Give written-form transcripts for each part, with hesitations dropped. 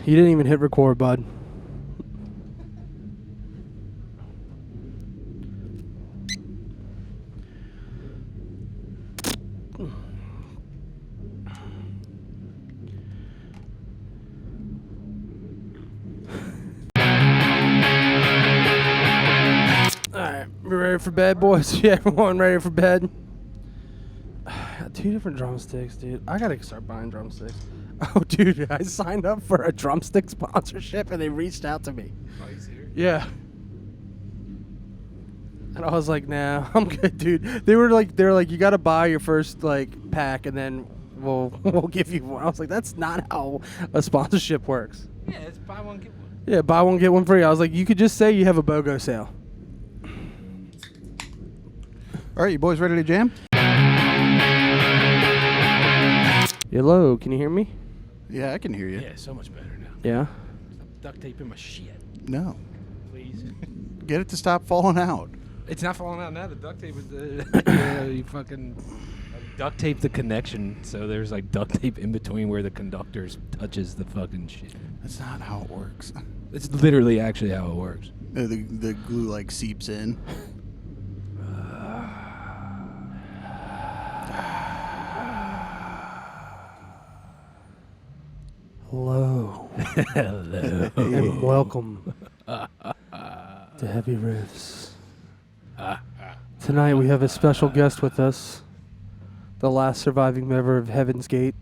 You didn't even hit record, bud. Alright, we ready for bed, boys? Yeah, everyone ready for bed? Got 2 different drumsticks, dude. I gotta start buying drumsticks. Oh, dude, I signed up for a drumstick sponsorship and they reached out to me. Oh, you serious? Yeah. And I was like, nah, I'm good, dude. They were like, you gotta buy your first like pack and then we'll give you one. I was like, that's not how a sponsorship works. Yeah, it's buy one, get one. Yeah, buy one, get one free. I was like, you could just say you have a BOGO sale. All right, you boys ready to jam? Hello, can you hear me? Yeah, I can hear you. Yeah, so much better now. Yeah. Stop duct taping my shit, No. please. Get it to stop falling out. It's not falling out now. The duct tape is you fucking duct tape the connection, so there's like duct tape in between where the conductor touches the fucking shit. That's not how it works. It's literally actually how it works. The glue like seeps in. Hello. Hello. And welcome to Heavy Riffs. Tonight we have a special guest with us, the last surviving member of Heaven's Gate,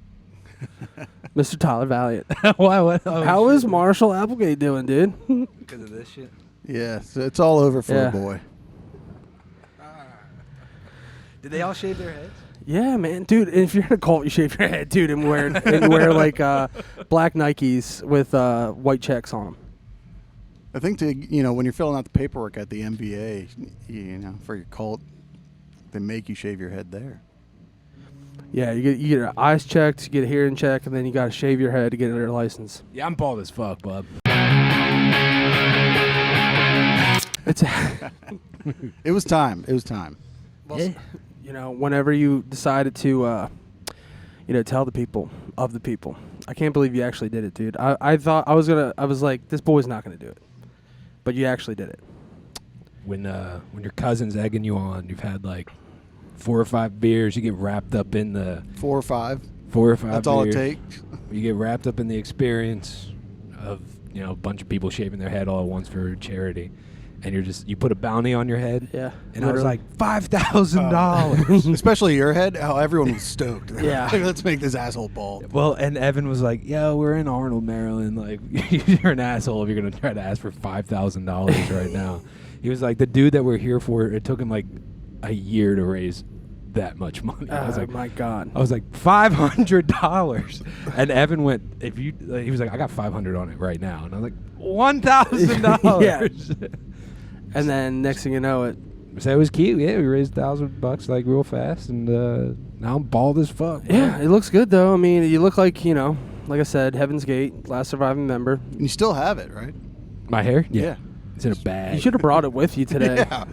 Mr. Tyler Valiant. Why? What? Oh, How is Marshall Applegate doing, dude? Because of this shit. Yeah, so it's all over for Yeah. a boy. Did they all shave their heads? Yeah, man, dude. If you're in a cult, you shave your head, dude, and wear like black Nikes with white checks on them. I think when you're filling out the paperwork at the MVA, for your cult, they make you shave your head there. Yeah, you get your eyes checked, you get a hearing check, and then you got to shave your head to get your license. Yeah, I'm bald as fuck, bub. It's It was time. It was time. yeah. Whenever you decided to, tell the people of the people. I can't believe you actually did it, dude. I thought I was like, this boy's not gonna do it, but you actually did it. When your cousin's egging you on, you've had like 4 or 5 beers, you get wrapped up in the 4 or 5. 4 or 5 That's all it beers. takes. You get wrapped up in the experience of a bunch of people shaving their head all at once for charity, and you put a bounty on your head. Yeah, And I was like, $5,000. Especially your head. How everyone was stoked. Yeah. Like, let's make this asshole bald. Well, and Evan was like, "Yo, we're in Arnold, Maryland. Like, you're an asshole if you're gonna try to ask for $5,000 right now." He was like, "The dude that we're here for, it took him like a year to raise that much money." I was like, my God. I was like, $500. And Evan went, he was like, "I got 500 on it right now," and I was like, $1,000. Yeah. And then next thing you know, it. So it was cute. Yeah, we raised $1,000 like real fast, and now I'm bald as fuck. Yeah, it looks good though. I mean, you look like like I said, Heaven's Gate, last surviving member. And you still have it, right? My hair? Yeah. It's in a bag. You should have brought it with you today. Yeah.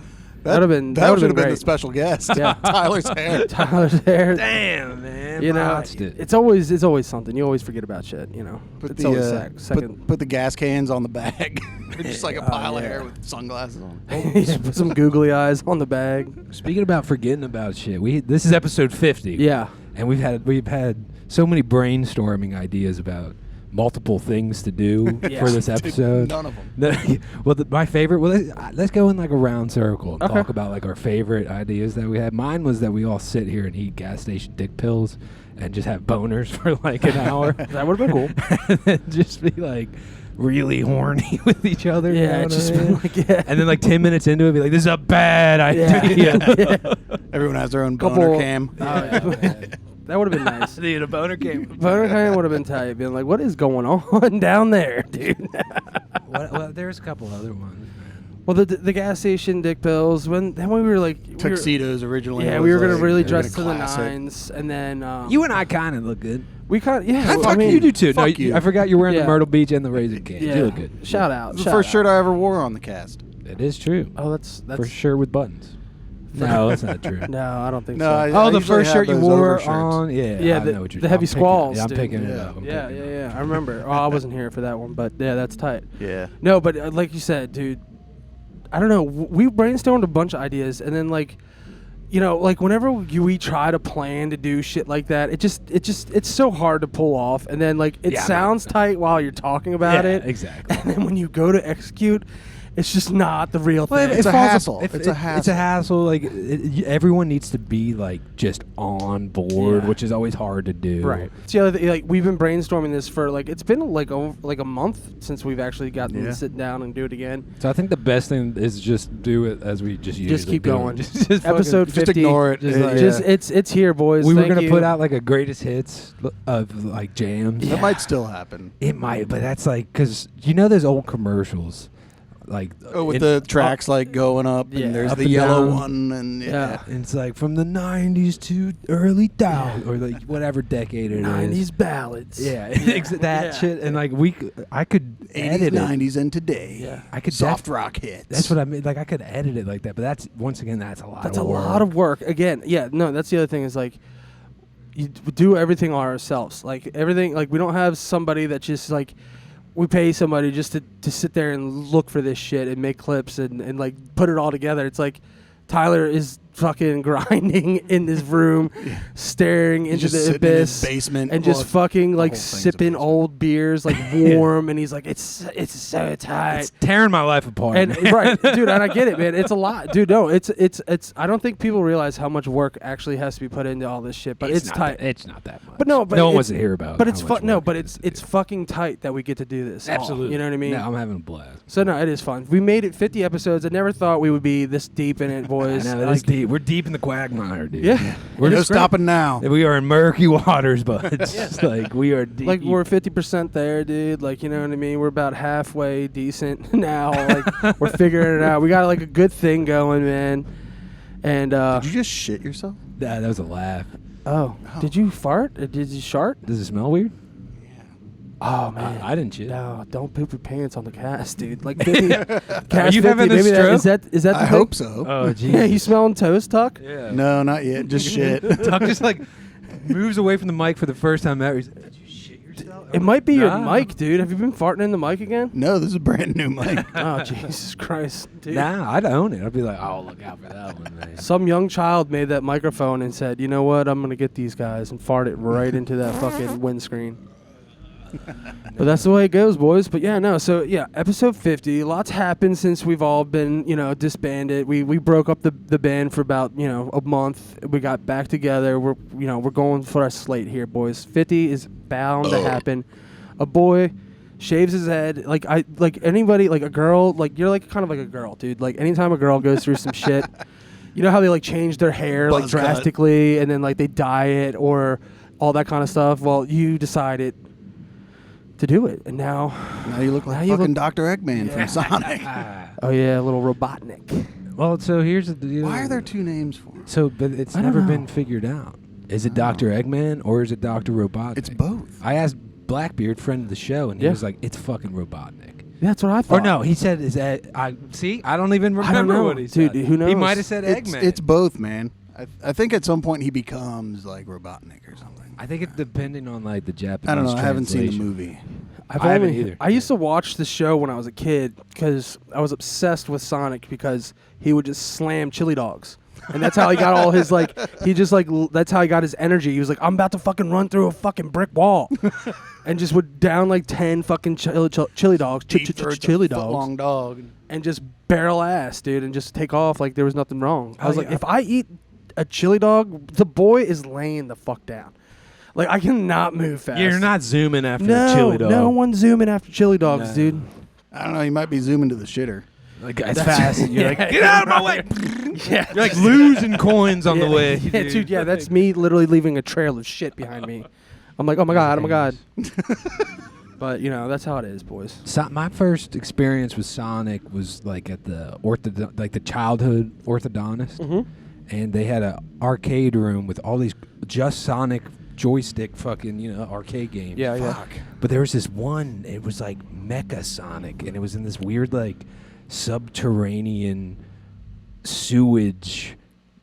That would have been. That should have been great. the special guest. Yeah. Tyler's hair. Tyler's hair. Damn, man. It's always something. You always forget about shit. It's always second. Put the gas cans on the bag. Just like a pile of yeah. hair with sunglasses on. Yeah, put some googly eyes on the bag. Speaking about forgetting about shit, this is episode 50. Yeah. And we've had so many brainstorming ideas about multiple things to do for this episode. None of them. Well, my favorite. Well, let's go in like a round circle and Okay. talk about like our favorite ideas that we had. Mine was that we all sit here and eat gas station dick pills and just have boners for like an hour. That would have been cool. And then just be like really horny with each other. Yeah, you know just what I mean? like, yeah. And then like 10 minutes into it, be like, "This is a bad idea." Yeah. Everyone has their own boner cam. That would have been nice. Dude, a boner came. Boner cam would have been tight. Being like, what is going on down there, dude? Well, there's a couple other ones. Well, the gas station dick pills. Then we were like Tuxedos originally. Yeah, was we were gonna like, really they were dress to gonna the classic. nines, and then You and I kind of look good. we kind of yeah. Fuck you do too. No, fuck you. I forgot you're wearing Yeah. the Myrtle Beach and the Raisin Canes. Yeah. You look good. Shout out. It was the first shirt I ever wore on the cast. It is true. Oh, that's For sure with buttons. No, that's not true. No, I don't think No, so. I The usually first have shirt you those wore overshirts. on, Yeah, I know what you're the heavy I'm picking- squalls, Yeah, I'm dude. picking it Yeah. up. I'm Yeah, picking it up. yeah. I remember. Oh, I wasn't here for that one, but yeah, that's tight. Yeah. No, but like you said, dude, I don't know. We brainstormed a bunch of ideas, and then like, you know, like whenever we try to plan to do shit like that, it's so hard to pull off. And then like it Yeah, I know. sounds tight while you're talking about Yeah, it, exactly. and then when you go to execute, it's just not the real thing. It's a falls- hassle. if It's a It's a hassle. hassle. Like everyone needs to be like just on board, Yeah. which is always hard to do. Right. It's the other thing, like we've been brainstorming this for like it's been like a month since we've actually gotten to sit down and do it again. So I think the best thing is just do it as we just usually keep do it. going. Just Episode Just 50. ignore it. Just like- Just it's here, boys. we were Thank gonna you. put out like a greatest hits of like jams. That might still happen. It might, but that's like because you know those old commercials, like With the tracks like going up, Yeah. and there's Up the and yellow down. one, and Yeah. and it's like from the '90s to early 2000s or like whatever decade it is. 90s ballads. Yeah, that Yeah. shit, and like I could 80s, edit it. 90s, and today. Yeah. I could Soft rock hits. That's what I mean. Like I could edit it like that, but that's once again that's a lot. That's of a work. lot of work. Again, yeah, no, that's the other thing is like you do everything ourselves. Like everything, like we don't have somebody that just like we pay somebody just to sit there and look for this shit and make clips and like put it all together. It's like Tyler is fucking grinding in this room, staring into just the sitting in his abyss basement, and just well, fucking like whole thing's a sipping basement. old beers, like warm, and he's like, it's so tight. It's tearing my life apart. And man. right, dude, and I get it, man. It's a lot, dude. No, it's. I don't think people realize how much work actually has to be put into all this shit. But it's not tight. It's not that much. But no, one wants it's- to hear about. But how it's much no, work but it is it's to do. fucking tight that we get to do this. all, Absolutely. you know what I mean? No, I'm having a blast. So no, it is fun. We made it 50 episodes. I never thought we would be this deep in it, boys. I know, Like, it's deep. We're deep in the quagmire, dude. Yeah. We're no just stopping now. We are in murky waters, but it's just like we are deep. Like we're 50% there, dude. Like you know what I mean? We're about halfway decent now. Like we're figuring it out. We got like a good thing going, man. And Did you just shit yourself? that was a laugh. did you fart? Or did you shart? Does it smell weird? Oh man. I didn't shit. No, don't poop your pants on the cast, dude. Like 50, cast Are you 50, having a maybe stroke? is that the I thing? hope so. Oh, geez. Yeah, you smelling toast, Tuck? Yeah. No, not yet. Just shit. Tuck just like moves away from the mic for the first time ever. He's like, did you shit yourself? It might be your Nah. mic, dude. Have you been farting in the mic again? No, this is a brand new mic. Oh, Jesus Christ, dude. Nah, I'd own it. I'd be like, oh, look out for that one, man. Some young child made that microphone and said, you know what, I'm going to get these guys and fart it right into that fucking windscreen. But that's the way it goes, boys. But yeah, no. So yeah, episode 50. Lots happened since we've all been, disbanded. We broke up the band for about, a month. We got back together. We're going for a slate here, boys. 50 is bound to happen. A boy shaves his head like anybody, like a girl, like you're like kind of like a girl, dude. Like anytime a girl goes through some shit, you know how they like change their hair like Buzz cut. drastically and then like they dye it or all that kind of stuff. Well, you decided to do it, and now you look like Now you fucking look- Dr. Eggman from Sonic. oh yeah, a little Robotnik. Well, so here's the deal. Why are there two names for it? So, but it's I don't never know. been figured out. Is it Dr. Eggman or is it Dr. Robotnik? It's both. I asked Blackbeard, friend of the show, and he Yeah. was like, "It's fucking Robotnik." That's what I thought. Or no, he said, "Is that I see? I don't even remember I don't know. what he said." Dude, who He knows? might have said Eggman. It's both, man. I think at some point he becomes like Robotnik or something. I think it's depending on like the Japanese. I don't know. I haven't seen the translation. movie. I haven't either. I used to watch the show when I was a kid because I was obsessed with Sonic because he would just slam chili dogs. And that's how he got all his that's how he got his energy. He was like, I'm about to fucking run through a fucking brick wall. And just would down like 10 fucking chili dogs, chili dogs, Long dog. and just barrel ass, dude, and just take off like there was nothing wrong. I was like, yeah. if I eat a chili dog, the boy is laying the fuck down. Like, I cannot move fast. You're not zooming after No, the chili dog. no one's zooming after chili dogs, No. dude. I don't know. You might be zooming to the shitter. Like as fast. And you're like, Yeah. get out of my way. Yeah, You're like losing coins on yeah, the way. Yeah, dude. Yeah, that's me literally leaving a trail of shit behind me. I'm like, oh my god, oh my god. But that's how it is, boys. So my first experience with Sonic was like at the the childhood orthodontist, Mm-hmm. and they had a arcade room with all these just Sonic joystick fucking arcade games. Yeah, yeah. Fuck. But there was this one. It was like Mecha Sonic, and it was in this weird like subterranean sewage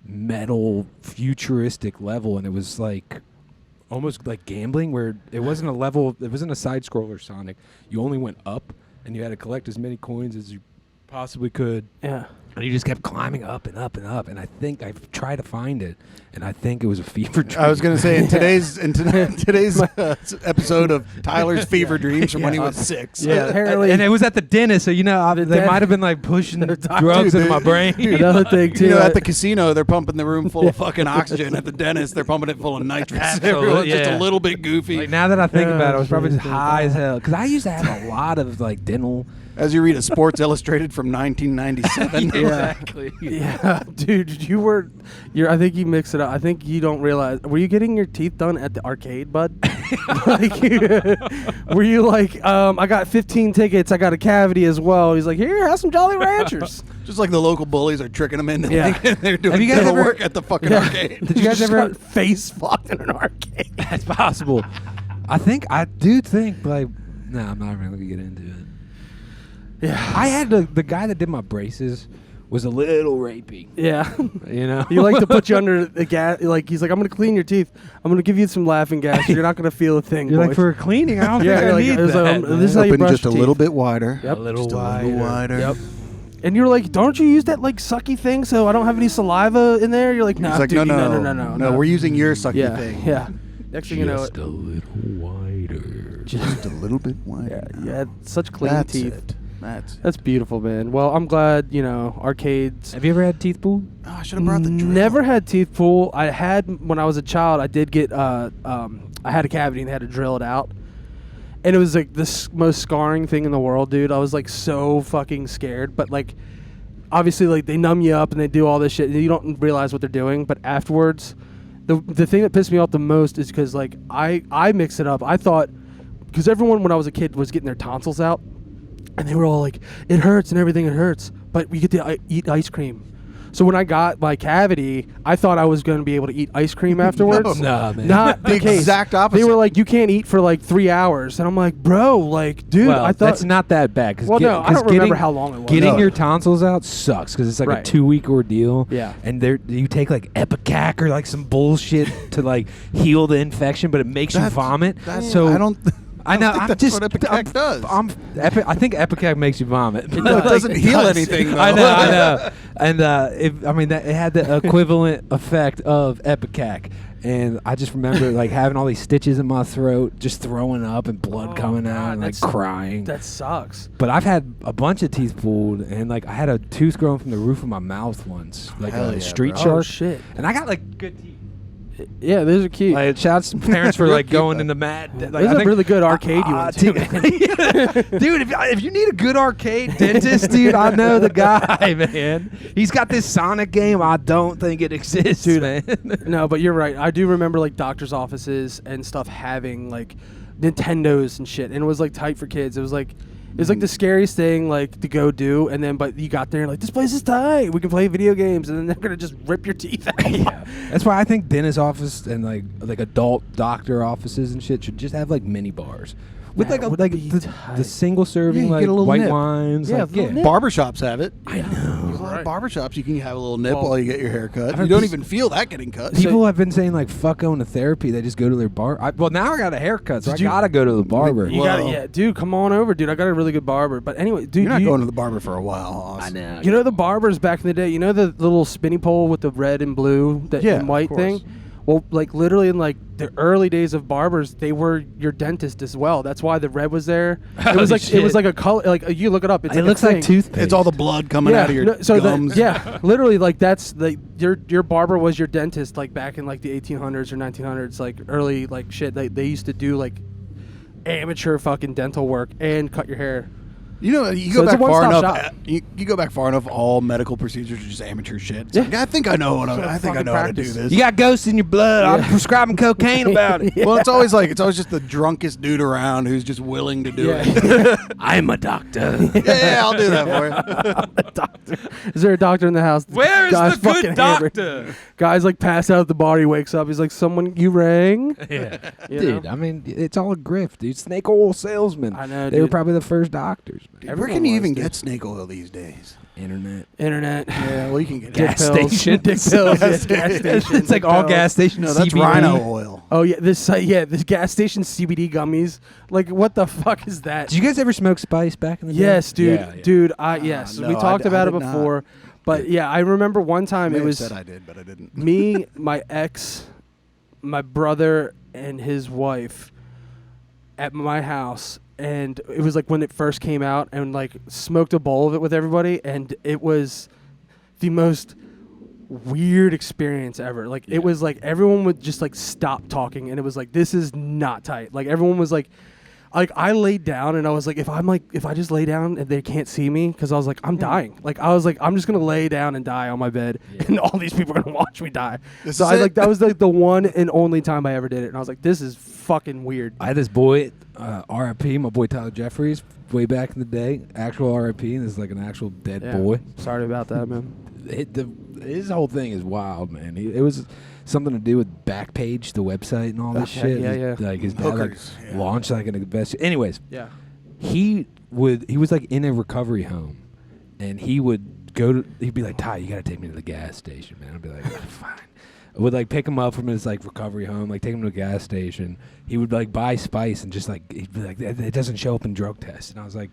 metal futuristic level, and it was like almost like gambling, where it wasn't a level, it wasn't a side scroller Sonic. You only went up, and you had to collect as many coins as you possibly could. Yeah. And you just kept climbing up and up and up. And I think I've tried to find it, and I think it was a fever dream. I was going to say in today's episode of Tyler's fever dreams from when he was 6. Yeah, apparently. And it was at the dentist, so they might have been like pushing drugs into my brain. Another thing too. You know, at the casino, they're pumping the room full of fucking oxygen. At the dentist, they're pumping it full of nitrous. Absolutely, Everyone's just yeah. a little bit goofy. Like, now that I think about it, I was probably just Jesus. high as hell. Because I used to have a lot of like dental. As you read a Sports Illustrated from 1997. Exactly. Yeah, dude, I think you mix it up. I think you don't realize. Were you getting your teeth done at the arcade, bud? Like, were you like, I got 15 tickets. I got a cavity as well. He's like, here, have some Jolly Ranchers. Just like the local bullies are tricking them into thinking they're doing Have you guys dental ever- work at the fucking arcade. Did you guys ever? face fucked in an arcade? That's possible. I do think like, no, I'm not really gonna get into it. Yeah. I had the guy that did my braces was a little rapey. Yeah. You know, You like to put you under the gas. Like, he's like, I'm going to clean your teeth. I'm going to give you some laughing gas. You're not going to feel a thing. You're like, boys." for cleaning, I don't Yeah, think you're I like, need it was that. like, this is how you Open brush just a your little teeth. bit wider. Yep. A little Just wider. a little wider. Yep. And you're like, don't you use that like sucky thing so I don't have any saliva in there? You're like, no, It's like, dude, no, we're using your sucky yeah, thing. yeah. Next thing you know, Just a little wider. Just a little bit wider. yeah, you had such clean That's teeth. it. That's it. That's beautiful, man. Well, I'm glad, arcades. Have you ever had teeth pulled? Oh, I should have brought the drill. Never had teeth pull. I had, when I was a child, I did get, I had a cavity and they had to drill it out. And it was like the most scarring thing in the world, dude. I was like so fucking scared. But like, obviously, like they numb you up and they do all this shit. And you don't realize what they're doing. But afterwards, the thing that pissed me off the most is because like I mix it up. I thought, because everyone when I was a kid was getting their tonsils out. And they were all like, it hurts and everything, it hurts. But we get to eat ice cream. So when I got my cavity, I thought I was going to be able to eat ice cream afterwards. Nah, man. Not the case. exact opposite. They were like, you can't eat for like 3 hours. And I'm like, bro, like, dude, Well, I thought. that's not that bad. Cause Well, no, I don't remember how long it was. Getting No. your tonsils out sucks because it's like Right. a 2-week ordeal. Yeah. And you take like Epicac or like some bullshit to like heal the infection, but it makes you vomit. So I don't. I know. think I'm that's just. what Epicac does. I think Epicac makes you vomit. No, it doesn't heal anything, though. I know. And it had the equivalent effect of Epicac. And I just remember like having all these stitches in my throat, just throwing up and blood coming out and like crying. That sucks. But I've had a bunch of teeth pulled, and like I had a tooth growing from the roof of my mouth once, like Hell a yeah, street bro. shark. Oh, shit. And I got like good teeth. Yeah, those are cute. Like, shouts to parents for like going into mad. Like, There's a really good arcade you went to, man. Dude, if you need a good arcade dentist, dude, I know the guy, man. He's got this Sonic game. I don't think it exists, Dude, man. No, but you're right. I do remember like doctor's offices and stuff having like Nintendos and shit, and it was like tight for kids. It was like the scariest thing like to go do, and then but you got there and like this place is tight. We can play video games, and then they're gonna just rip your teeth out. Yeah. That's why I think dentist office and like adult doctor offices and shit should just have like mini bars. With That like would like be the tight. single serving Yeah, you like get a little white nip. wines. Yeah, like, a little nip. Barbershops have it. I know. A lot Right. of barbershops, you can have a little nip Well, while you get your hair cut. heard You don't peo- even feel that getting cut. People have been saying like fuck going to therapy. They just go to their bar. Well, now I got a haircut, so I gotta go to the barber. You Well- gotta, yeah, dude, come on over, dude. I got a really good barber. But anyway, dude, You're not going to the barber for a while, Hoss. I know. You know the barbers back in the day. You know the little spinny pole with the red and blue Yeah, and white of course. thing. Well, like literally in like the early days of barbers, they were your dentist as well. That's why the red was there. It was like shit. a color. Like you look it up. It's It like looks a like thing. toothpaste. It's all the blood coming out of your gums. Literally like that's like your barber was your dentist like back in like the 1800s or 1900s, like early like shit. They used to do like amateur fucking dental work and cut your hair. You know, you So go it's a back far one-stop enough. shop. You go back far enough. All medical procedures are just amateur shit. It's Yeah. like, I think I know what So I think I fucking know how to do practice. this. You got ghosts in your blood. I'm Yeah. prescribing cocaine about it. Well, it's always just the drunkest dude around who's just willing to do Yeah. it. I'm a doctor. yeah, I'll do that for you. Doctor. Is there a doctor in the house? Where is Guy's the good fucking hammered. doctor? Guy's like passed out at the bar. He wakes up. He's like, "Someone you rang?" Yeah. You Dude, know? I mean, it's all a grift, dude. Snake oil salesmen. I know, They were dude. probably the first doctors. man. Dude, where Everyone can you was, even dude. get snake oil these days? Internet. Yeah, well, you can get Gas Dick pills. station. Dick pills. Gas station. It's like all gas stations. No, that's CBD. rhino oil. Oh yeah, this gas station CBD gummies. Like, what the fuck is that? Did you guys ever smoke spice back in the day? Yes, dude. Yeah, yeah. Dude, yes. no, We talked I about it did not. before. But yeah, I remember one time I it was said I did, but I didn't. me, my ex, my brother, and his wife at my house. And it was like when it first came out, and like smoked a bowl of it with everybody, and it was the most weird experience ever. Like it was like everyone would just like stop talking, and it was like, this is not tight. Like everyone was like I laid down, and I was like, if I just lay down and they can't see me, because I was like, I'm dying. Like I was like, I'm just gonna lay down and die on my bed, and all these people are gonna watch me die. This So is I it. like that was like the one and only time I ever did it, and I was like, this is fucking weird. I had this boy, R.I.P., my boy Tyler Jeffries, way back in the day. Actual R.I.P., and this is like an actual dead Yeah. boy. Sorry about that, man. His whole thing is wild, man. It was something to do with Backpage, the website, and all this Okay, shit. yeah. Like his dad like, Hookers, yeah. launched like an invest. Anyways, Yeah. he was like in a recovery home, and he'd be like, Ty, you gotta take me to the gas station, man. I'd be like, fine. I would like pick him up from his like recovery home, like take him to a gas station. He would like buy spice and just like he'd be like, it doesn't show up in drug tests, and I was like,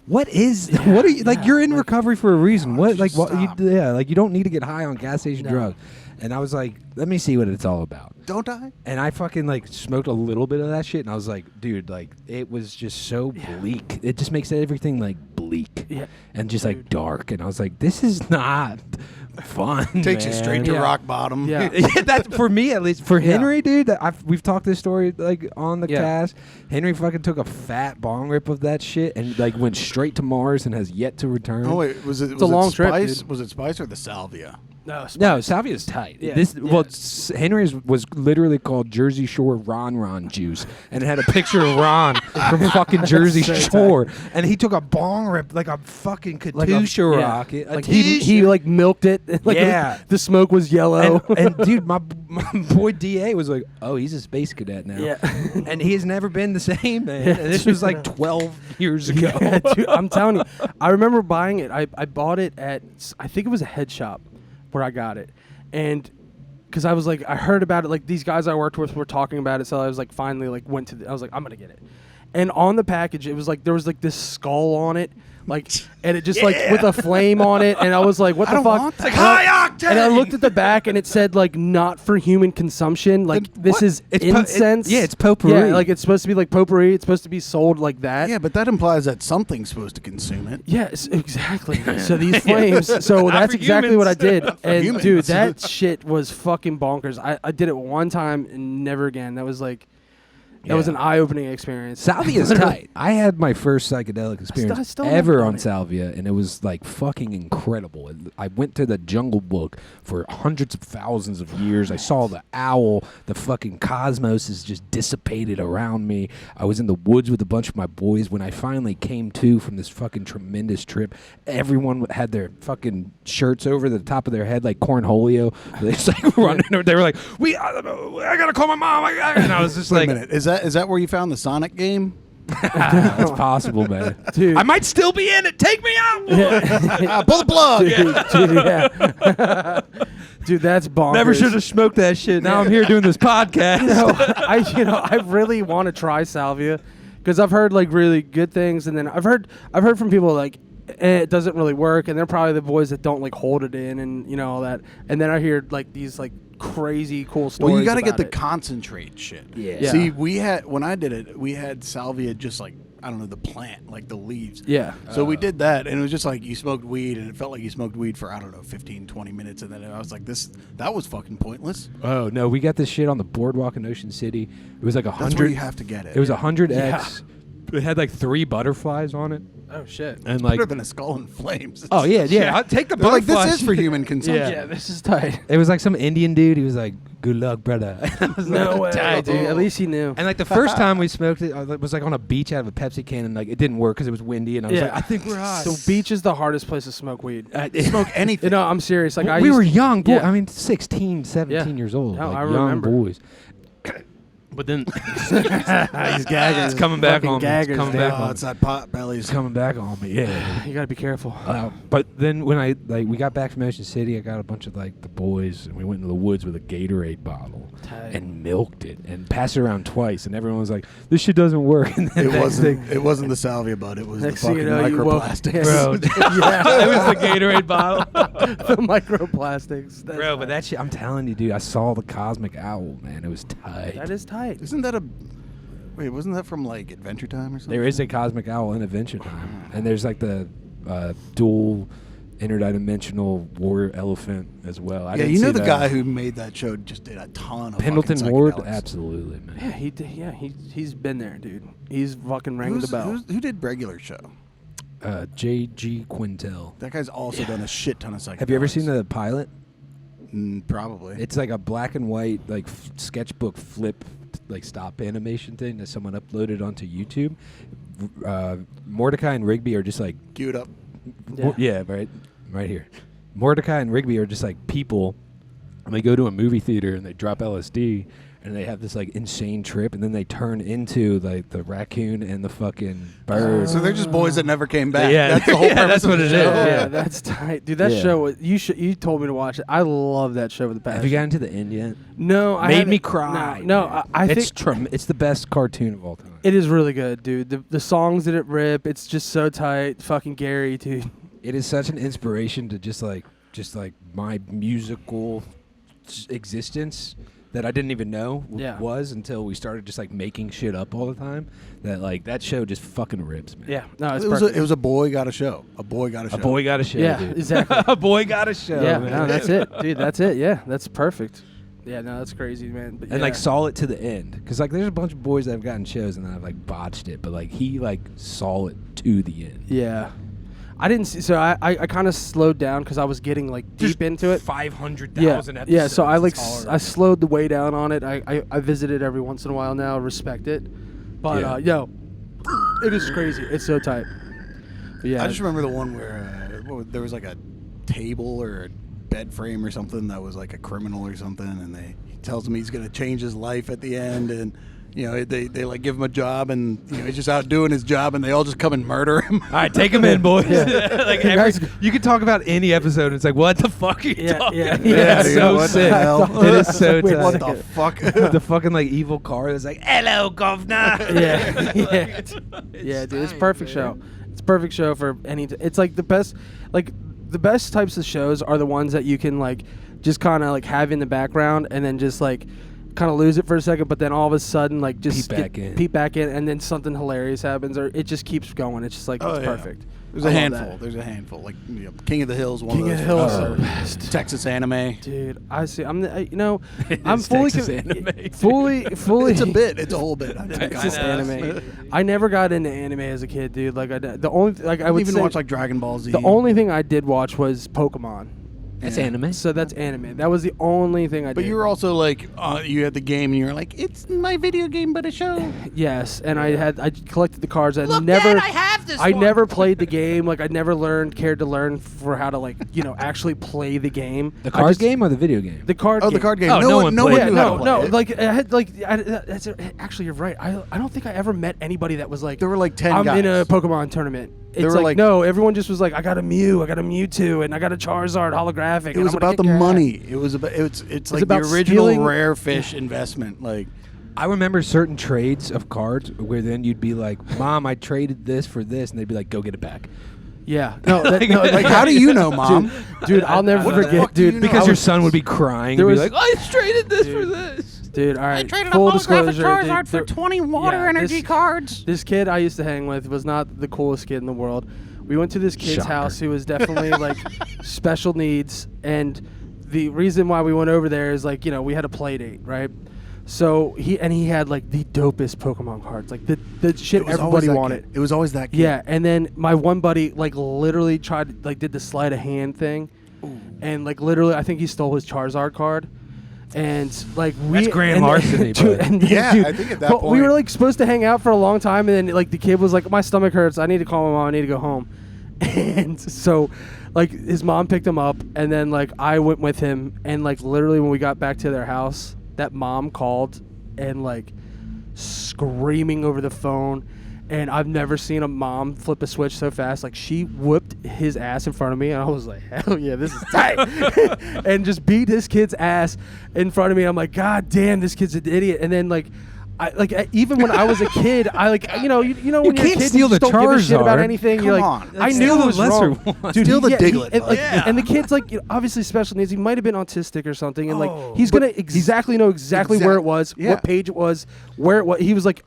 what are you like? You're in recovery for a reason. What like what? stop. Like you don't need to get high on gas station No. drugs. And I was like, let me see what it's all about. Don't I? And I fucking like smoked a little bit of that shit, and I was like, dude, like it was just so bleak. It just makes everything like bleak Yeah. and just like dark. And I was like, this is not fun. Takes you straight to Yeah. rock bottom. Yeah. That's for me at least. For Yeah. Henry, dude, we've talked this story like on the Yeah. cast. Henry fucking took a fat bong rip of that shit and like went straight to Mars and has yet to return. Oh wait, was it? a long trip, Spice? dude. Was it Spice or the Salvia? No, Salvia's tight. Yeah. Well, Henry's was literally called Jersey Shore Ron juice, and it had a picture of Ron from fucking Jersey so Shore, and he took a bong rip like a fucking Katusha rocket. Like he like milked it. Like Yeah. the smoke was yellow. and dude, my boy DA was like, "Oh, he's a space cadet now." Yeah. And he has never been the same, man. Yeah, And this was like 12 years ago. Yeah, dude, I'm telling you, I remember buying it. I bought it at, I think it was a head shop where I got it, and because I was like, I heard about it, like these guys I worked with were talking about it, so I was like, finally like went to I was like, I'm gonna get it. And on the package, it was like there was like this skull on it, like, and it just like with a flame on it, and I was like, what I the don't fuck? want that. And It's I- like high octane! And I looked at the back, and it said like not for human consumption. Like Then this what? is It's incense. yeah, it's potpourri. Yeah, like it's supposed to be like potpourri. It's supposed to be sold like that. Yeah, but that implies that something's supposed to consume it. Yes, exactly. So these flames. So Not that's for exactly what I humans. did. And humans. dude, that shit was fucking bonkers. I did it one time and never again. That was like, that was Yeah. an eye-opening experience. Salvia's tight. I had my first psychedelic experience I still haven't ever done on it. Salvia, and it was like fucking incredible. I went to the Jungle Book for hundreds of thousands of years. I saw the owl. The fucking cosmos is just dissipated around me. I was in the woods with a bunch of my boys. When I finally came to from this fucking tremendous trip, everyone had their fucking shirts over the top of their head like cornholio. They just like running. They were like, I gotta call my mom. And I was just Wait like, a minute, is that where you found the Sonic game? That's possible, man. Dude. I might still be in it. Take me out. Pull the plug. Dude, yeah. Dude, that's bonkers. Never should have smoked that shit. Now I'm here doing this podcast. I really want to try salvia because I've heard like really good things, and then I've heard from people like it doesn't really work, and they're probably the boys that don't like hold it in and you know all that. And then I hear like these like crazy cool stories. Well, you got to get about the it. concentrate shit. Yeah. See, when I did it, we had salvia just like, I don't know, the plant, like the leaves. Yeah. So we did that, and it was just like you smoked weed, and it felt like you smoked weed for, I don't know, 15, 20 minutes, and then I was like, that was fucking pointless. Oh no, we got this shit on the boardwalk in Ocean City. It was like That's where 100. you have to get it. It was 100x. Yeah. It had like 3 butterflies on it, Oh shit. and like, better than a skull in flames. oh yeah. I'll take the They're like, butterflies. this is for human consumption. Yeah, this is tight. It was like some Indian dude. He was like, "Good luck, brother." I was No like, way, "Tight, dude. At least he knew. And like the first time we smoked it, it was like on a beach out of a Pepsi can, and like it didn't work because it was windy. And I was like, I think we're hot. The beach is the hardest place to smoke weed. Smoke anything. You know, I'm serious. Like we were used- young, boy. Yeah. I mean, 16, 17 Yeah. years old. No, like I young remember. boys. But then He's gagging. it's coming back Fucking on me. It's gaggers, coming dude. back Oh, on it's that pot bellies. It's coming back on me. Yeah. You gotta be careful. But then when we got back from Ocean City, I got a bunch of the boys, and we went into the woods with a Gatorade bottle Tight. and milked it and passed it around twice, and everyone was like, "This shit doesn't work." And then It wasn't the Salvia, bud. It was the Next thing fucking you know, you woke- microplastics. bro, Yeah. it was the Gatorade bottle. The microplastics. That's Bro, but tight. that shit, I'm telling you, dude, I saw the cosmic owl, man. It was tight. That is tight. Isn't that Wait, wasn't that from Adventure Time or something? There is a cosmic owl in Adventure Time, and there's the dual interdimensional warrior elephant as well. I Yeah, didn't you know see the that. guy who made that show just did a ton of Pendleton fucking Ward, psychedelics. absolutely, man. Yeah, he did. Yeah, he's been there, dude. He's fucking rang the bell. Who did regular show? J.G. Quintel. That guy's also done a shit ton of psychedelics. Have you ever seen the pilot? Probably. It's like a black and white sketchbook flip stop animation thing that someone uploaded onto YouTube. Mordecai and Rigby are just Queued up. Yeah. right here. Mordecai and Rigby are just people, and they go to a movie theater and they drop LSD and they have this insane trip, and then they turn into the raccoon and the fucking bird. So they're just boys that never came back. Yeah, That's the whole yeah, premise that's of what the it is. show. Yeah, Yeah. that's tight, dude. That Yeah. show was, you told me to watch it. I love that show with the passion. Have you gotten to the end yet? No, I Made haven't- me cry. No, man. I it's think it's the best cartoon of all time. it is really good, dude. The songs that it rip, it's just so tight. Fucking Gary, dude. It is such an inspiration to just my musical existence that I didn't even know Yeah. was until we started just making shit up all the time. That show just fucking rips, man. Yeah, no, it's It perfect. was a boy got a show. A boy got a show. A boy got a show. Yeah, dude. exactly. A boy got a show. Yeah, man. no, that's it, dude. That's it. Yeah, that's perfect. Yeah, no, that's crazy, man. But And yeah. saw it to the end, because there's a bunch of boys that have gotten shows and then I've botched it, but he saw it to the end. Yeah, I didn't see. So I kind of slowed down because I was getting deep into it. 500,000 Yeah, episodes. yeah. So I It's hard. I slowed the way down on it. I visit it every once in a while now. Respect it, but Yeah. yo, it is crazy. It's so tight. But yeah, I just remember the one where there was a table or a bed frame or something that was a criminal or something, and he tells him he's going to change his life at the end, and they give him a job, and he's just out doing his job, and they all just come and murder him. All right, take him in, boys. Guys- You can talk about any episode. And it's what the fuck are you Yeah, talking yeah, about? yeah, It's dude, so what the sick. hell? It is so Wait, tight. What the fuck? The fucking evil car that's hello, governor. yeah, yeah, yeah, dude. It's a perfect show. It's a perfect show for any. It's the best. The best types of shows are the ones that you can just kind of have in the background and then just kind of lose it for a second, but then all of a sudden just peep back in, and then something hilarious happens, or it just keeps going. It's just Oh, it's yeah. perfect. There's I a love handful. that. There's a handful. King of the Hills. One King of of those. the Hills are the best. Texas anime. Dude, I see. I'm It's fully Texas anime. fully. It's a bit. It's a whole bit. I didn't Texas I know. anime. I never got into anime as a kid, dude. The only I I would even say watch Dragon Ball Z. the only thing I did watch was Pokemon. That's Yeah. anime. So that's anime. That was the only thing I did. But you were also you had the game, and you were it's my video game, but a show. Yes, and I collected the cards. I never played the game. I never cared to learn for how to actually play the game. The I card just- game or the video game? The card. Oh, game. the card game. Oh, no one no played one it. knew how to play it. I had actually you're right. I don't think I ever met anybody that was There were 10 I'm guys. in a Pokemon tournament. There It's were no, everyone just was I got a Mew, I got a Mewtwo, and I got a Charizard holographic. It was about the money. It was about it's like about the original stealing- rare fish investment. I remember certain trades of cards where then you'd be like, "Mom, I traded this for this," and they'd be like, "Go get it back." Yeah. No. That, how do you know, Mom? dude, I'll never What the forget, fuck do you dude. know? Because I your was- son would be crying there and be was- like, "I traded this for this." Dude, all right. Full disclosure, dude, 20 water energy cards. This kid I used to hang with was not the coolest kid in the world. We went to this kid's Shocker. house who was definitely special needs, and the reason why we went over there is we had a play date, right? So he had the dopest Pokemon cards, the shit everybody wanted. It was always that kid. Yeah, and then my one buddy literally tried did the sleight of hand thing, and literally I think he stole his Charizard card. And we That's grand and- larceny, dude, bud. and, Yeah, dude, I think at that but we point- were supposed to hang out for a long time, and then the kid was my stomach hurts, I need to call my mom, I need to go home. And so his mom picked him up, and then I went with him, and literally when we got back to their house, that mom called and screaming over the phone. And I've never seen a mom flip a switch so fast. Like, she whooped his ass in front of me, and I was like, hell yeah, this is tight. And just beat his kid's ass in front of me. I'm like, God damn, this kid's an idiot. And then, like, even when I was a kid, I like, you know when you're a kid, steal you the just don't give a shit about Charizard. anything. Come You're like, on. I Steal knew the it was lesser wrong. one. Dude, Steal the yeah, Diglett. and, like, Yeah. and the kid's like, obviously special needs. He might have been autistic or something, and like Oh. he's gonna exactly know exactly where it was, Yeah. what page it was, where it was. He was like,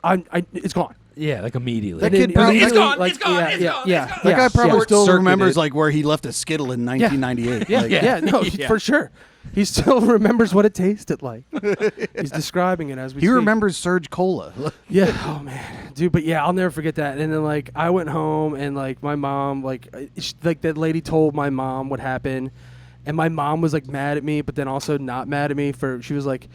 it's gone. Yeah, like immediately. That And kid then probably- immediately, It's gone, like, it's gone, yeah, it's yeah, gone, yeah, it's gone. That guy probably yeah. still Circuited. remembers like where he left a Skittle in 1998. Yeah, Like, yeah, no, Yeah. for sure. He still remembers what it tasted like. He's describing it as we He speak. remembers Surge Cola. Yeah. Oh man, dude. But yeah, I'll never forget that. And then like I went home and like my mom like that lady told my mom what happened, and my mom was like mad at me, but then also not mad at me for she was like,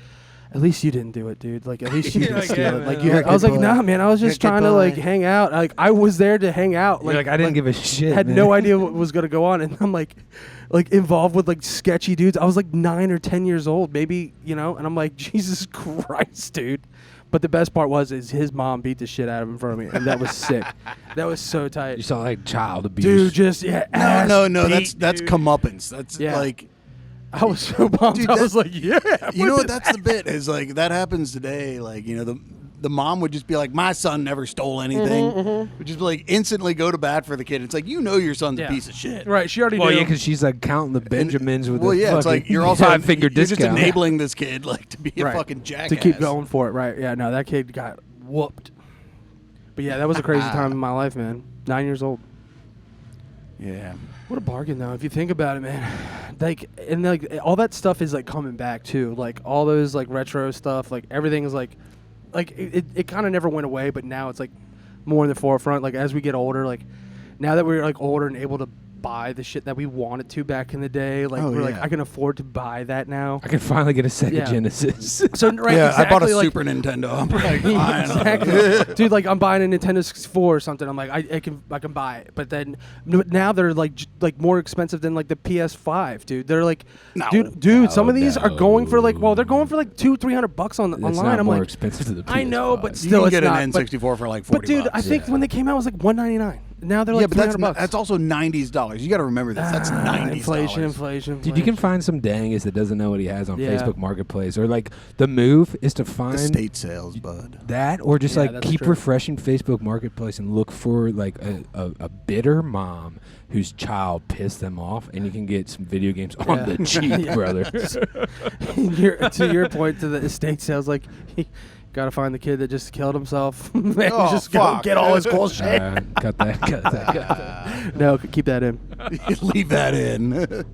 at least you didn't do it, dude. Like at least you didn't like, steal yeah, it. Like man, you. you're a I was good like, boy. nah, man. I was just You're a good trying to like boy. hang out. Like I was there to hang out. You're like, I didn't give a shit. Had man. no idea what was gonna go on, and I'm like involved with like sketchy dudes. I was like 9 or 10 years old, maybe, and I'm like, Jesus Christ, dude. But the best part is his mom beat the shit out of him in front of me, and that was sick. That was so tight. You saw like child abuse. Dude, just ass No, beat, that's dude. comeuppance. That's Yeah. like, I was so pumped. Dude, I was like, yeah. you know what? That's the bit is like that happens today. Like, the mom would just be like, my son never stole anything. Would just be like instantly go to bat for the kid. It's like, your son's a piece of shit. Right, she already Well, knew. yeah, because she's like counting the Benjamins with Well, the yeah, it's fucking like you're also 5-finger you're just discount. enabling this kid like to be a Right. fucking jackass. to keep going for it, right? Yeah, no, that kid got whooped. But yeah, that was a crazy time in my life, man. 9 years old. Yeah. What a bargain, though, if you think about it, man. Like, and like all that stuff is like coming back too. Like all those like retro stuff, like everything is like it kind of never went away, but now it's like more in the forefront. Like as we get older, like now that we're like older and able to buy the shit that we wanted to back in the day, like Oh, we're like yeah. I can afford to buy that now. I can finally get a Sega Yeah. Genesis. So right, Yeah, exactly, I bought a like, Super Nintendo. I'm like, fine. Exactly. Dude, like I'm buying a Nintendo 64 or something. I'm like, I can buy it, but then now they're like more expensive than like the PS5, dude. They're like, No. dude, some of these are No. going for like, well, they're going for like $200-300 It's online. not I'm more like, expensive than the PS5. I know, but You still, can it's get not. an N64 for like $40. But dude, I think Yeah. when they came out, it was like $199. Now they're like yeah, but $300. that's also $90s dollars. You got to remember this. That's $90s. Inflation. Dude, you can find some dangus that doesn't know what he has on Yeah. Facebook Marketplace. Or like the move is to find Estate sales, bud. that, or just Yeah, like that's keep true. refreshing Facebook Marketplace and look for like a bitter mom whose child pissed them off, and you can get some video games on Yeah. the cheap, Yeah. brother. To your point, to the estate sales, like, gotta find the kid that just killed himself. Man, Oh, just go fuck. get all his cool shit. Cut that. No, keep that in. Leave that in.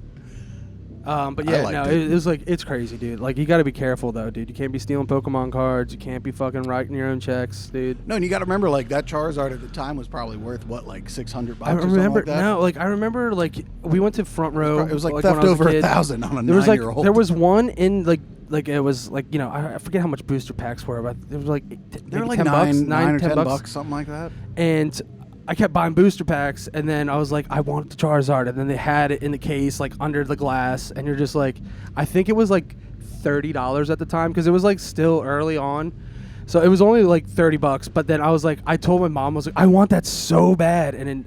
But I yeah, liked no, it. it was like, it's crazy, dude. Like, you gotta be careful, though, dude. You can't be stealing Pokemon cards. You can't be fucking writing your own checks, dude. No, and you got to remember, like that Charizard at the time was probably worth what, like $600 I or something remember, like that. no, like, I remember, like, we went to Front Row. It was like when theft I was a over kid. 1,000 on a There was like 9-year-old. there was one in like it was like I forget how much booster packs were, but it was like They were maybe like $10, nine or $10 $10 bucks, something like that. and I kept buying booster packs, and then I was like, I want the Charizard, and then they had it in the case, like under the glass, and you're just like, I think it was like $30 at the time because it was like still early on, so it was only like $30. But then I was like, I told my mom, I was like, I want that so bad, and then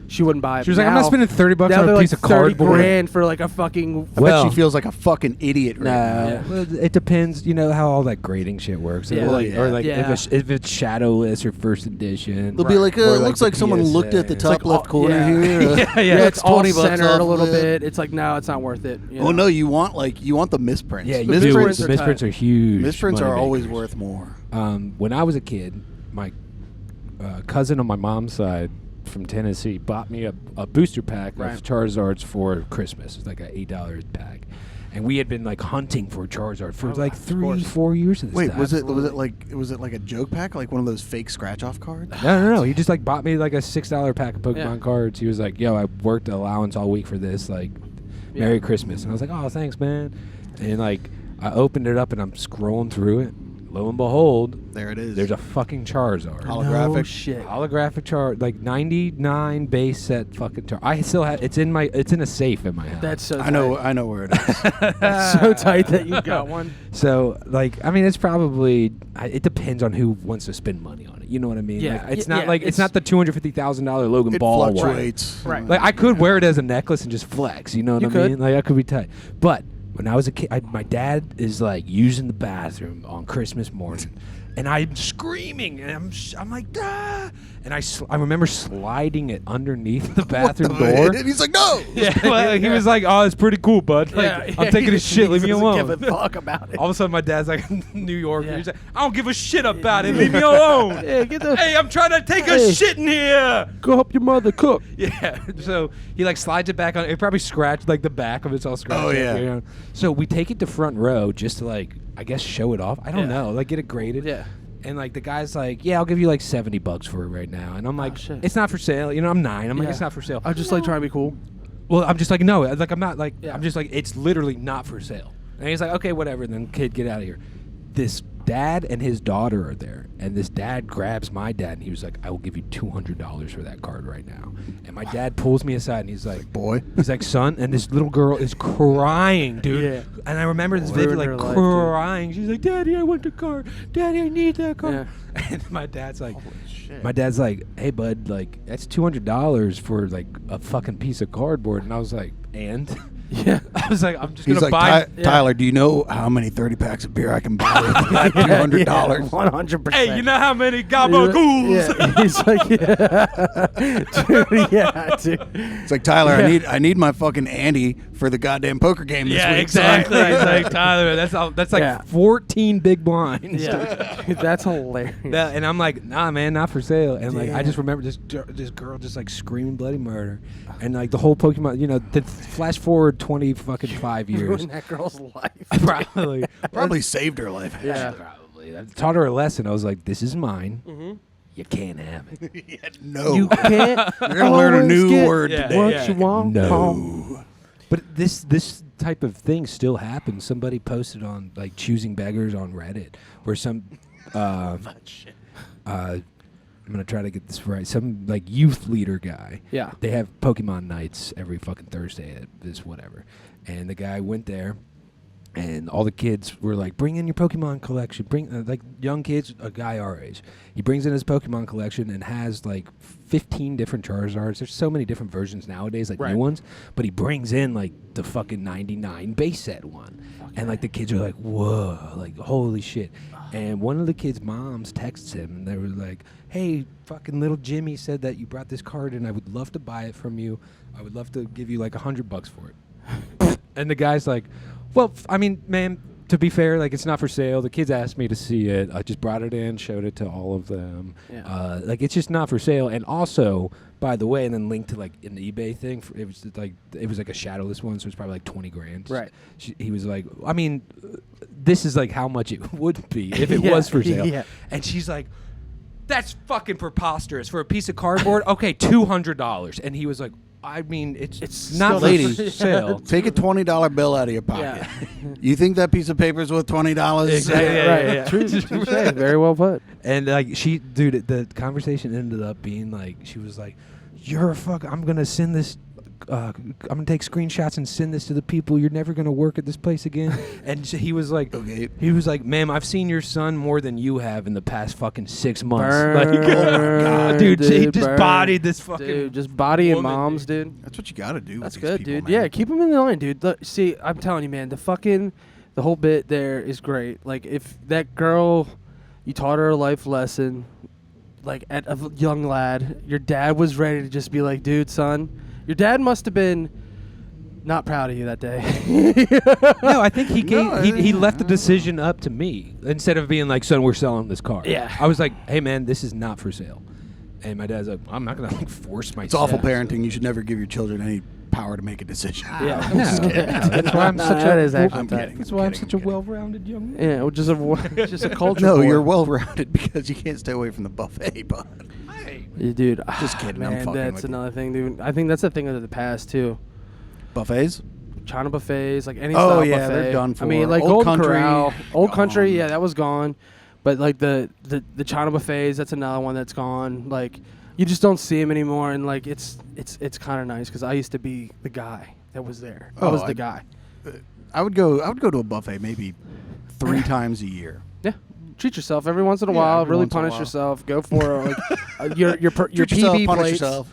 she wouldn't buy it. She was like, I'm not spending $30 now on they're a piece like of cardboard. $30,000 for like a fucking. I Well- bet she feels like a fucking idiot right now. Yeah. Well, it depends. You know how all that grading shit works. Yeah. Or like Yeah. if it's shadowless or first edition. They'll be like, Or it looks like the someone looked at the PSA. top left corner yeah. here. Yeah, it's all $20 centered off a little the- bit. It's like, no, it's not worth it. you Oh know? no, you want the misprints. Yeah, you Misprints do. are The misprints tight. are huge. misprints are money always makers. worth more. When I was a kid, my cousin on my mom's side from Tennessee bought me a booster pack Right. of Charizards for Christmas. It was like an $8 pack. And we had been like hunting for Charizard for like of 3-4 years at this Wait, time. was it like a joke pack, like one of those fake scratch off cards? No. He just like bought me like a $6 pack of Pokemon Yeah. cards. He was like, "Yo, I worked allowance all week for this. Like, Yeah. Merry Christmas." And I was like, "Oh, thanks, man." And like, I opened it up and I'm scrolling through it, lo and behold, There it is. there's a fucking Charizard. Holographic. No shit. Holographic Charizard, like 99 base set fucking Charizard. I still have it's in a safe in my house. That's so. I know where it is. That's so tight that you got one. So, like, I mean, it's probably it depends on who wants to spend money on it. You know what I mean? Yeah, Like, it's yeah, not like it's not the $250,000 Logan It Ball one. fluctuates. Right. Like I could wear it as a necklace and just flex. You know what You I could. mean? Like I could be tight. But when I was a kid, my dad is like using the bathroom on Christmas morning, and I'm screaming, and I'm like, ah! And I remember sliding it underneath the bathroom door. And he's like, no. Yeah, well, he was like, "Oh, it's pretty cool, bud. Like, I'm taking a shit. Leave me He alone." doesn't give a fuck about it. All of a sudden, my dad's like, New York. Yeah. He's like, "I don't give a shit about it. Leave me alone." Yeah, get the. Hey, I'm trying to take a Hey. shit in here. Go help your mother cook. Yeah. So he like slides it back on. It probably scratched like the back of it's all scratched. Oh, up, yeah. you know? So we take it to front row just to like I guess show it off. I don't Yeah. know. Like get it graded. Yeah. And like the guy's like, yeah, I'll give you like $70 for it right now. And I'm like, shit. it's not for sale. You know, I'm 9. I'm like, Yeah. it's not for sale. I just like trying to be cool. Well, I'm just like, no, like I'm not like, Yeah. I'm just like, it's literally not for sale. And he's like, okay, whatever. And then kid, get out of here. This dad and his daughter are there, and this dad grabs my dad, and he was like, I will give you $200 for that card right now. And my dad pulls me aside, and he's like, Boy. he's like, son, and this little girl is crying, dude. Yeah. And I remember this Ruined video, like her life, dude. crying. She's like, Daddy, I want the card. Daddy, I need that card. Yeah. And my dad's like, shit. my dad's like, hey, bud, like, that's $200 for, like, a fucking piece of cardboard. And I was like, and? Yeah. I was like, I'm just He's going to like, buy. Tyler, do you know how many 30 packs of beer I can buy with that $200? 100%. Hey, you know how many gabagools? Yeah. He's like, yeah. Dude, yeah, dude. It's like, Tyler, Yeah. I need my fucking ante for the goddamn poker game this Yeah, week. exactly. He's like, Tyler, that's like Yeah. 14 big blinds. Yeah. Dude, that's hilarious. And I'm like, nah, man, not for sale. And like, I Damn. just remember this girl just like screaming bloody murder, and like the whole Pokemon, you know, flash forward 25 years, Ruined that girl's life. probably. Probably saved her life. Yeah. Probably. I taught her a lesson. I was like, this is mine. Mm-hmm. You can't have it. No. You can't. You're going to learn a always new get word Yeah, today. What yeah. you want? No. But this type of thing still happens. Somebody posted on like choosing beggars on Reddit, where some I'm gonna try to get this right. Some like youth leader guy. Yeah. They have Pokemon nights every fucking Thursday at this whatever, and the guy went there, and all the kids were like, "Bring in your Pokemon collection." Bring like young kids, a guy our age. He brings in his Pokemon collection and has like 15 different Charizards. There's so many different versions nowadays, like Right. new ones. But he brings in like the fucking 99 base set one, and like the kids are like, "Whoa!" Like holy shit. And one of the kids' moms texts him, and they were like, "Hey, fucking little Jimmy said that you brought this card, and I would love to buy it from you. I would love to give you like $100 for it." And the guy's like, "Well, I mean, man, to be fair, like it's not for sale. The kids asked me to see it. I just brought it in, showed it to all of them. Yeah. Like it's just not for sale. And also, by the way, and then linked to like an eBay thing. It was like a shadowless one, so it's probably like 20 grand. Right. He was like, I mean, this is like how much it would be if it Yeah, was for sale. yeah. And she's like, that's fucking preposterous for a piece of cardboard. Okay, $200. And he was like, I mean, it's still not not ladies' for- sale. Take a $20 bill out of your pocket. You think that piece of paper is worth $20? Exactly. Yeah, Yeah, right. yeah, yeah. True. Very well put. And like dude, the conversation ended up being like, she was like, "You're a fuck. I'm gonna send this. I'm gonna take screenshots and send this to the people. You're never gonna work at this place again." And he was like, Okay. he was like, "Ma'am, I've seen your son more than you have in the past fucking 6 months." Burn, Like, dude, he dude, just burn. bodied this fucking. Dude, just bodying woman, moms, dude. That's what you got to do. That's with these good, people, dude. man. Yeah, keep them in the line, dude. Look, see, I'm telling you, man, the whole bit there is great. Like, if that girl, you taught her a life lesson, like, at a young lad, your dad was ready to just be like, dude, son, your dad must have been not proud of you that day. No, I think he gave No, he left the decision up to me instead of being like, "Son, we're selling this car." Yeah. I was like, "Hey, man, this is not for sale." And my dad's like, "I'm not gonna like force myself." It's awful parenting. You should never give your children any power to make a decision. Yeah. No, that's why I'm No, such that a. is actually I'm tough. kidding. That's why I'm kidding, such a kidding. well-rounded young man. Yeah, just a culture. No, war. you're well-rounded because you can't stay away from the buffet, bud. Yeah, dude. Just kidding, I'm Man, fucking that's with you. another thing, dude. I think that's a thing of the past too. Buffets? China buffets, like any Oh, style yeah, buffet. they're done I mean, for. like Old Golden Country, Corral, Old Country, gone. yeah, that was gone. But like the China buffets, that's another one that's gone. Like you just don't see them anymore, and like it's kind of nice because I used to be the guy that was there. I was the guy. I would go to a buffet maybe 3 times a year. Yeah, treat yourself every once in a while. every Really once in a punish while. yourself. Go for like your Treat yourself, PB punish plates. yourself.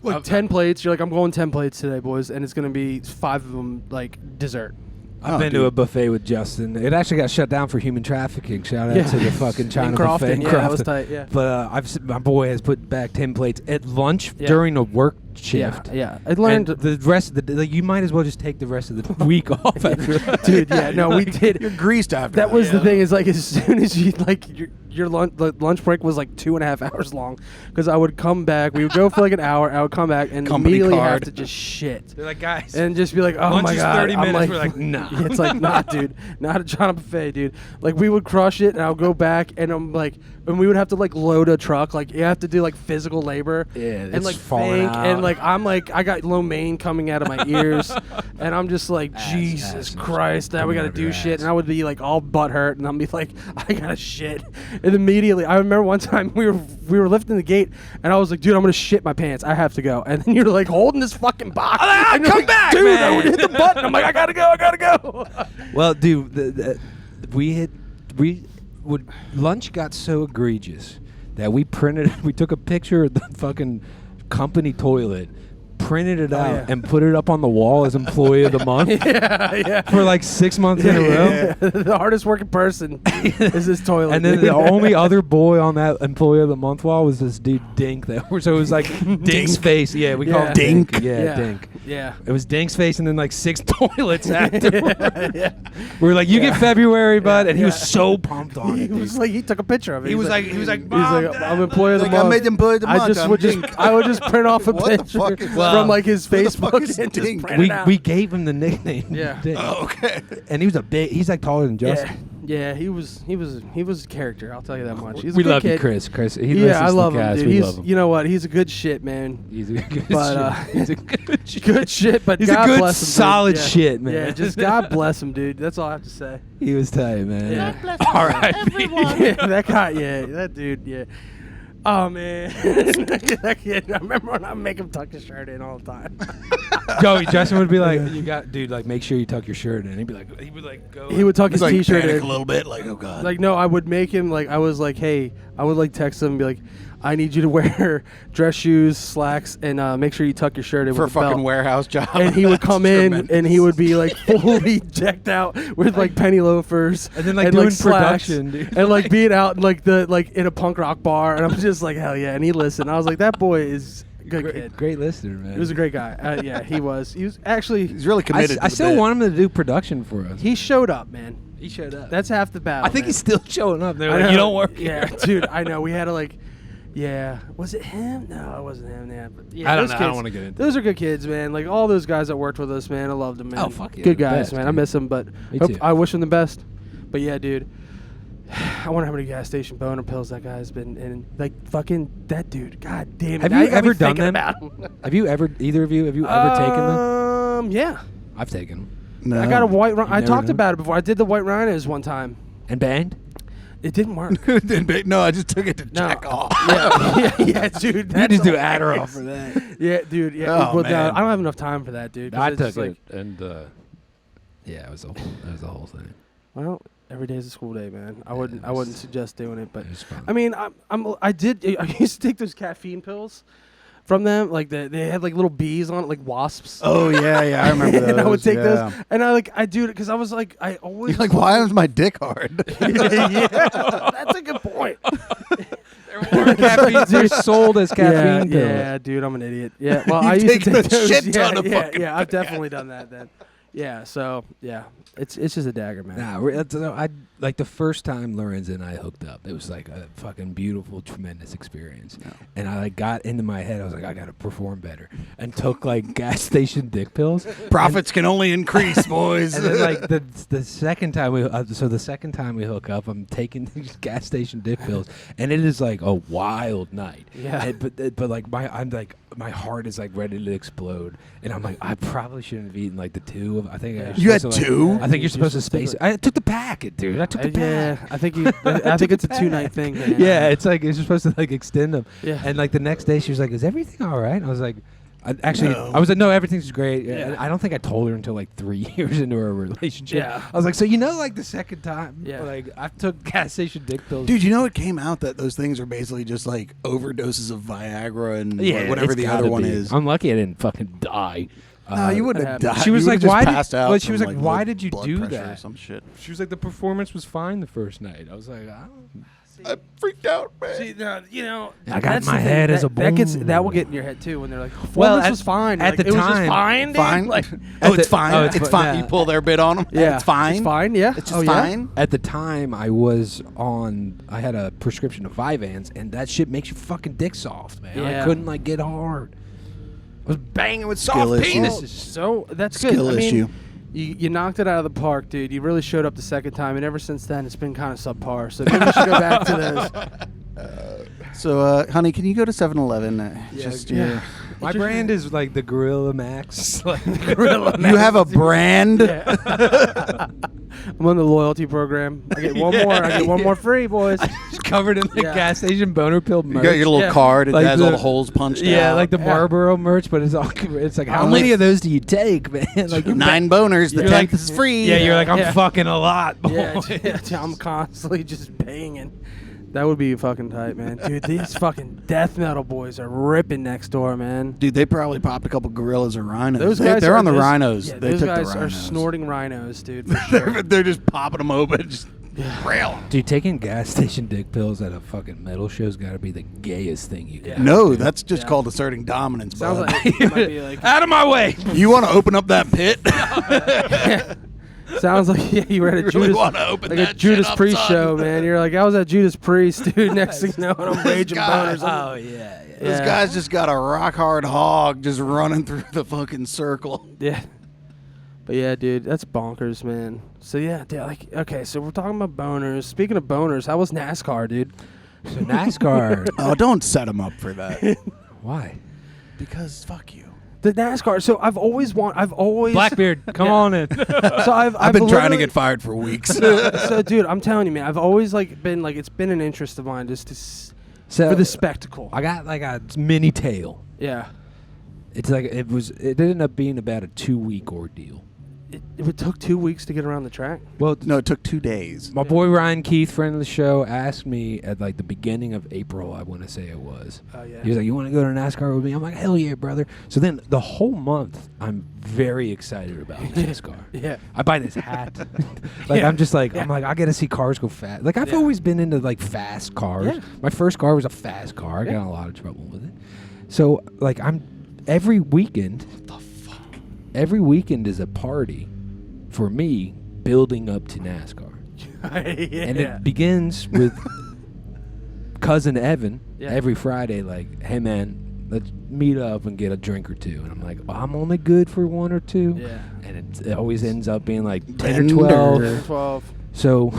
Like 10 plates. You're like, I'm going 10 plates today, boys, and it's gonna be 5 of them like dessert. I've been to a buffet with Justin. It actually got shut down for human trafficking. Shout out to the fucking China in Crofton, buffet in yeah, Crofton. that was tight. Yeah. But my boy has put back 10 plates at lunch during the work shift. Yeah. I learned And the rest of the like, you might as well just take the rest of the week off after that. Dude, yeah, no, we did. You're greased after That was the thing is like as soon as you like your lunch break was like 2.5 hours long because I would come back. We would go for like an hour. I would come back and Company immediately have card. to just shit They're like, guys, and just be like, oh lunch my is god. 30 I'm minutes. like, We're like, nah. It's like, nah, dude, not a China buffet, dude. Like we would crush it and I would go back and I'm like, and we would have to like load a truck. Like you have to do like physical labor. Yeah, and like falling think out. and like I'm like I got lo mein coming out of my ears and I'm just like Jesus Christ, now we got to do shit. And I would be like all butt hurt and I'll be like I gotta shit. And immediately I remember one time we were lifting the gate and I was like, dude, I'm gonna shit my pants. I have to go. And then you're like holding this fucking box. And you're come like, back, dude. man. I would hit the button. I'm like, I gotta go. Well, dude, lunch got so egregious that we took a picture of the fucking company toilet, printed it out, and put it up on the wall as employee of the month. Yeah. For like 6 months in a row. The hardest working person is this toilet. And then the only other boy on that employee of the month wall was this dude Dink. So it was like Dink's face. Yeah, we call him Dink. Dink. Yeah, Dink. Yeah. It was Dink's face and then like 6 toilets afterwards. Yeah. We were like, you get February, bud. And he was so pumped on He it. was like, he took a picture of it. He was like, I'm employee of the Like, month. I made employee of the month. I would just print off a What the picture fuck is from like his Who the fuck Facebook is and just Dink? print it out. we gave him the nickname. Yeah. Dink. Oh, okay. And he was he's like taller than Justin. Yeah, he was a character. I'll tell you that much. He's a We good love you, kid. Chris. He Yeah, I listens to love the him, cast. dude. We He's, love him. you know what? He's a good shit, man. He's a good But, shit. He's a good shit. Good shit, but He's God a good, bless him, dude. solid Yeah. shit, man. Yeah, just God bless him, dude. That's all I have to say. He was tight, man. Yeah. Bless All right. Yeah, that guy, that dude, yeah. Oh man, that kid. I remember when I make him tuck his shirt in all the time. Joey, Justin would be like, like, make sure you tuck your shirt in. He would like, go. He would tuck his He's like t-shirt panic in. a little bit, like, oh god. Like, no, I would make him, like, I was like, hey, I would, like, text him and be like, I need you to wear dress shoes, slacks, and make sure you tuck your shirt in for a with a fucking belt. warehouse job. And he would come in, Tremendous. and he would be, like, fully decked out with, like, penny loafers. And then, like, doing slacks, production, dude. And, like, being out in, like, in a punk rock bar. And I'm just like, hell yeah. And he listened. I was like, that boy is a good kid. Great listener, man. He was a great guy. Yeah, he was. He was actually, He's really committed. I still want him to do production for us. he showed up, man. He showed up. That's half the battle. I think man. he's still showing up. They're I like, know. you don't work Yeah, here. dude, I know. We had to like, yeah. Was it him? No, it wasn't him. Yeah, but yeah, I don't those know. I don't kids- wanna get into Those are good kids, man. Like all those guys that worked with us, man. I loved them, man. Oh, fuck yeah, good the guys, best, man. I dude. miss them, but Me too. I wish them the best. But yeah, dude. I wonder how many gas station boner pills that guy's been in. Like fucking that dude. God damn it. Have Now you got me ever done thinking them? about him. Have you ever, either of you, have you ever taken them? Yeah. I've taken them. No. I got a white. I never talked done? about it before. I did the white rhinos one time. And banged? It didn't work. No, I just took it to No. check off. yeah, dude. You That's just do hilarious. Adderall for that. Yeah, dude. Yeah. Oh, well, no, man. I don't have enough time for that, dude. 'cause I it's took just like, it, and yeah, it was the whole thing. well, every day is a school day, man. I wouldn't suggest doing it, but It was fun. I mean, I used to take those caffeine pills from them. Like they had like little bees on it, like wasps. Oh yeah, I remember those. And I would take yeah. those, and I do it because I was like, I always You're like, why is my dick hard? yeah, that's a good point. They're sold as caffeine pills. Yeah, dude, I'm an idiot. Yeah, well, You've I used to taken take a those. shit ton of yeah, fucking yeah, I've definitely done that then. Yeah, so yeah, it's just a dagger, man. Nah, I like the first time Lorenzo and I hooked up. It was like a fucking beautiful, tremendous experience. Yeah. And I like got into my head. I was like, I gotta perform better, and took like gas station dick pills. Profits can only increase, boys. And then like the second time the second time we hook up, I'm taking these gas station dick pills, and it is like a wild night. Yeah. But like I'm like my heart is like ready to explode, and I'm like, I probably shouldn't have eaten like the two of. I think I You had supposed to, like, two? I think you're supposed to space. I took the packet, dude. I took the pack. Yeah, I think I think it's a 2-night thing. Man. Yeah, it's like you're supposed to like extend them. Yeah. And like the next day, she was like, "Is everything all right?" I was like, No. I was like, "No, everything's great." Yeah. And I don't think I told her until like 3 years into our relationship. Yeah. I was like, "So like the second time, like I took gas station dick pills." Dude, you know it came out that those things are basically just like overdoses of Viagra and whatever it's the gotta other one be. is. I'm lucky I didn't fucking die. No, you wouldn't have died. She was You like, would've just "Why passed out But she was from, like, like, "Why low did you blood do pressure or that?" some shit. She was like, "The performance was fine the first night." I was like, I freaked out, man. See, you know, I got that's my the thing. head as a that will bone. get in your head too when they're like, Well, performance was fine. at Like, the it was just time- fine, dude. Fine. Like, It's fine. oh, it's it's fine. yeah. You pull their bit on them. yeah, It's fine. It's fine. Yeah, It's just oh, yeah? fine. At the time, I was on. I had a prescription of Vyvanse, and that shit makes your fucking dick soft, man. Yeah. I couldn't like get hard. I was banging with Skill soft issue. penises. So that's good. Skill I mean, issue. You knocked it out of the park, dude. You really showed up the second time, and ever since then, it's been kind of subpar. So maybe we should go back to those. So, honey, can you go to 7-Eleven? yeah. My brand is like the Gorilla Max. Like, You have a brand? I'm on the loyalty program. I get one more. I get one more free, boys. Just covered in the Yeah. gas station boner pill You merch. got your little Yeah. card. It Like has all the- the holes punched out. Yeah, like the Yeah. Marlboro merch, but it's all. It's like, how Only many of those do you take, man? Like you're 9 boners. The You're 10th like- is free. Yeah, you're like, I'm Yeah. fucking a lot. Yeah, boy. I'm constantly just banging. That would be fucking tight, man. Dude, these fucking death metal boys are ripping next door, man. Dude, they probably popped a couple gorillas or rhinos. Those guys They're are on the just- rhinos. Yeah, they those took guys the are rhinos. snorting rhinos, dude. For sure. They're just popping them open, just rail 'em. Dude, taking gas station dick pills at a fucking metal show's got to be the gayest thing you can. Yeah. do. No, that's just Yeah. called asserting dominance, Sounds bud. like it might be like. Out of my way. You want to open up that pit? Sounds like you were at a You really Judas, wanna open like that a shit Judas up, Priest son. show, man. You're like, I was at Judas Priest, dude. Next thing you know, I'm raging guys. boners. Oh yeah. This guy's just got a rock hard hog just running through the fucking circle. Yeah. But yeah, dude, that's bonkers, man. So yeah, dude, like, okay, so we're talking about boners. Speaking of boners, how was NASCAR, dude? So NASCAR. Oh, don't set him up for that. Why? Because fuck you. The NASCAR. So I've always Blackbeard, come on in. So I've been trying to literally- get fired for weeks. So dude, I'm telling you, man, I've always been it's been an interest of mine just to So for the spectacle. I got like a mini tail. Yeah. It's like it ended up being about a 2-week ordeal. It took 2 weeks to get around the track. Well, No, it took 2 days. my boy Ryan Keith, friend of the show, asked me at like the beginning of April, I want to say it was. Oh yeah. He was like, "You want to go to NASCAR with me?" I'm like, "Hell yeah, brother!" So then the whole month, I'm very excited about NASCAR. Yeah. I buy this hat. Like Yeah. I'm just like Yeah. I'm like I gotta see cars go fast. Like I've Yeah. always been into like fast cars. Yeah. My first car was a fast car. I Yeah. got in a lot of trouble with it. So like I'm every weekend. What the fuck? Every weekend is a party for me building up to NASCAR. Yeah. And it begins with cousin Evan Yeah. every Friday, like, hey man, let's meet up and get a drink or two. And I'm like, well, I'm only good for 1 or 2. Yeah. And it always ends up being like 10 Bender. or 12. 12. So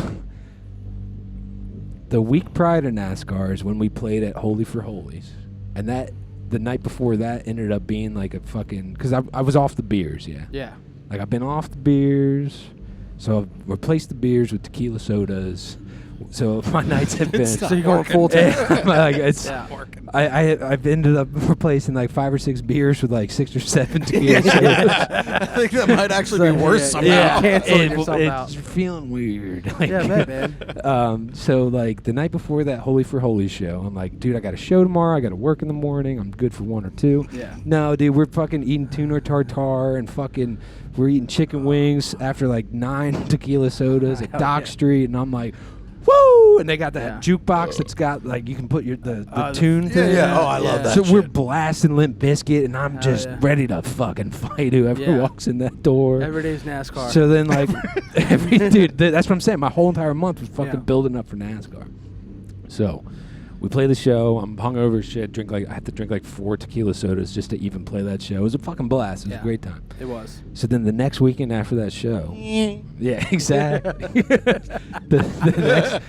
the week prior to NASCAR is when we played at Holy for Holies. And that the night before that ended up being like a fucking, because I was off the beers, yeah. Yeah. Like I've been off the beers, so I've replaced the beers with tequila sodas. So my nights have been. So you're going full time. Like it's, Yeah. I've ended up replacing like 5 or 6 beers with like 6 or 7 tequila sodas. I think that might actually be worse somehow. Yeah. Canceling yourself it's out. feeling weird. Like, Yeah, man. So like the night before that Holy for Holy show, I'm like, dude, I got a show tomorrow. I got to work in the morning. I'm good for 1 or 2. Yeah. No, dude, we're fucking eating tuna tartare and fucking we're eating chicken wings after like 9 tequila sodas at Hell Dock yeah. Street, and I'm like, woo! And they got that Yeah. jukebox that's got like you can put the the- tune Yeah, thing. yeah. Oh, I love Yeah. that So shit. we're blasting Limp Bizkit, and I'm Hell just yeah. ready to fucking fight whoever Yeah. walks in that door. Every day's NASCAR. So then, like, that's what I'm saying. My whole entire month was fucking Yeah. building up for NASCAR. So we play the show. I'm hungover as shit. I had to drink like 4 tequila sodas just to even play that show. It was a fucking blast. It was Yeah. a great time. it was. So then the next weekend after that show, yeah, exactly. the next.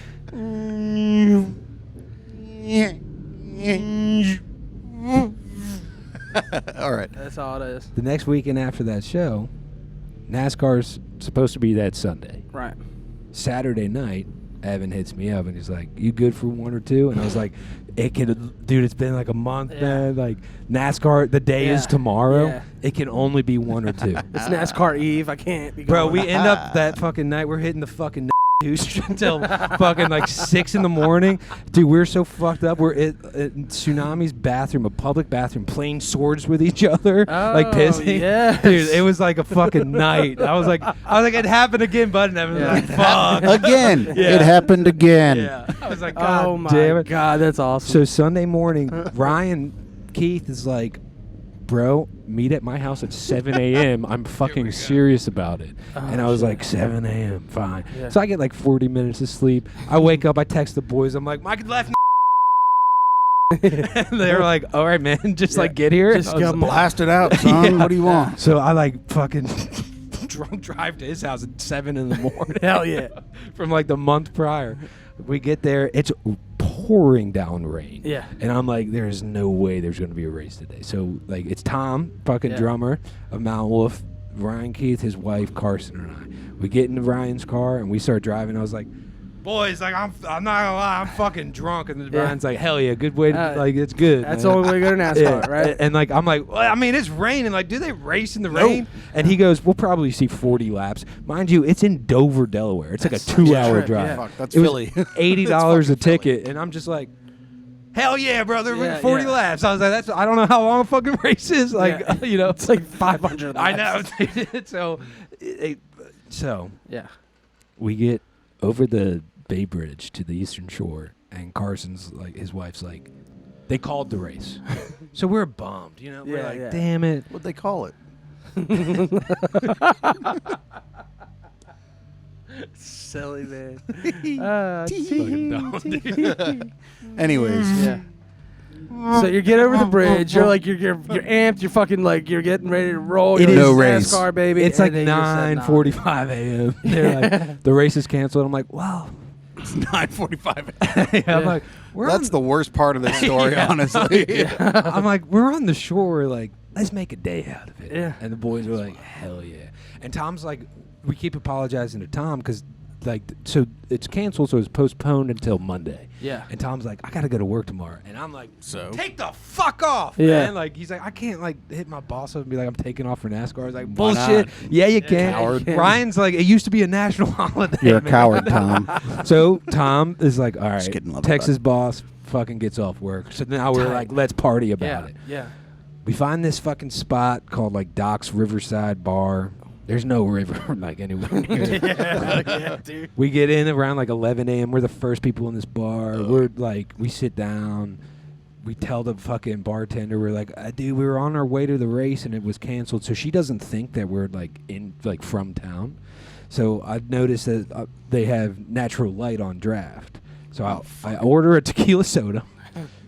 All right. That's all it is. The next weekend after that show, NASCAR's supposed to be that Sunday. Right. Saturday night, Evan hits me up and he's like, "You good for 1 or 2?" And I was like, dude, it's been like a month, man. Like NASCAR, the day is tomorrow. Yeah. It can only be 1 or 2. It's NASCAR Eve. I can't be Bro, going. we end up that fucking night. We're hitting the fucking until fucking like 6 in the morning. Dude, we're so fucked up. We're at Tsunami's bathroom, a public bathroom, playing swords with each other, like pissing. Yes. Dude, it was like a fucking night. I was like, it happened again, bud. And I was like, fuck. Again. Yeah. It happened again. Yeah. I was like, God oh my damn it. God, that's awesome. So Sunday morning, Ryan Keith is like, "Bro, meet at my house at 7 a.m. I'm fucking serious about it." And I was like, 7 a.m., fine. Yeah. So I get like 40 minutes of sleep. I wake up, I text the boys. I'm like, "Mike left." And they're like, "All right, man, just like get here." Just I was come like, Blast it out, son. What do you want? so I like fucking drunk drive to his house at 7 in the morning. Hell yeah. From like the month prior. We get there, it's pouring down rain. Yeah. And I'm like, there's no way there's going to be a race today. So, like, it's Tom, fucking drummer of Mount Wolf, Ryan Keith, his wife, Carson, and I. We get into Ryan's car, and we start driving. I was like, boys, like, I'm not going to lie, I'm fucking drunk. And then Ryan's like, hell yeah, good way to, like, it's good. That's man. the only way to go to NASCAR, right? And, like, I'm like, well, I mean, it's raining. Like, do they race in the rain? And he goes, we'll probably see 40 laps. Mind you, it's in Dover, Delaware. It's like a 2-hour trip, drive. yeah. Fuck, that's It was Philly. $80 a ticket, and I'm just like, hell yeah, brother, Yeah, 40 yeah. laps. I was like, I don't know how long a fucking race is. Like, you know, It's like 500 I know. laps. So Yeah. we get over the Bay Bridge to the Eastern Shore, and Carson's like, his wife's like, they called the race. So we're bummed, you know. We're Yeah, like, yeah. damn it. What'd they call it? Silly man. Fucking dumb, dude. Anyways. Yeah. So you get over the bridge. You're like you're amped. You're fucking like you're getting ready to roll. It You're is no race. NASCAR, baby. It's and like then you said, nah. 9:45 a.m. They're like, the race is canceled. I'm like, wow. It's 9:45. I'm like, That's the worst part of this story, honestly. I'm like, we're on the shore, like, let's make a day out of it. Yeah. And the boys were like, hell yeah. And Tom's like, we keep apologizing to Tom because, like, so it's canceled, so it's postponed until Monday. Yeah. And Tom's like, I got to go to work tomorrow. And I'm like, So? take the fuck off, Yeah. man. Like, he's like, I can't, like, hit my boss up and be like, I'm taking off for NASCAR. I was like, Why bullshit. not? Yeah, you can. Coward. Ryan's like, it used to be a national holiday. You're a man. coward, Tom. So Tom is like, all Just right, kidding, love Texas bud. boss fucking gets off work. So now we're Tight. like, let's party about Yeah. it. Yeah. We find this fucking spot called like Doc's Riverside Bar. There's no river like anywhere near. Yeah, dude. We get in around like 11 a.m. We're the first people in this bar. We're like, we sit down. We tell the fucking bartender, we're like, dude, we were on our way to the race and it was canceled. So she doesn't think that we're like from town. So I noticed that they have natural light on draft. So I order a tequila soda,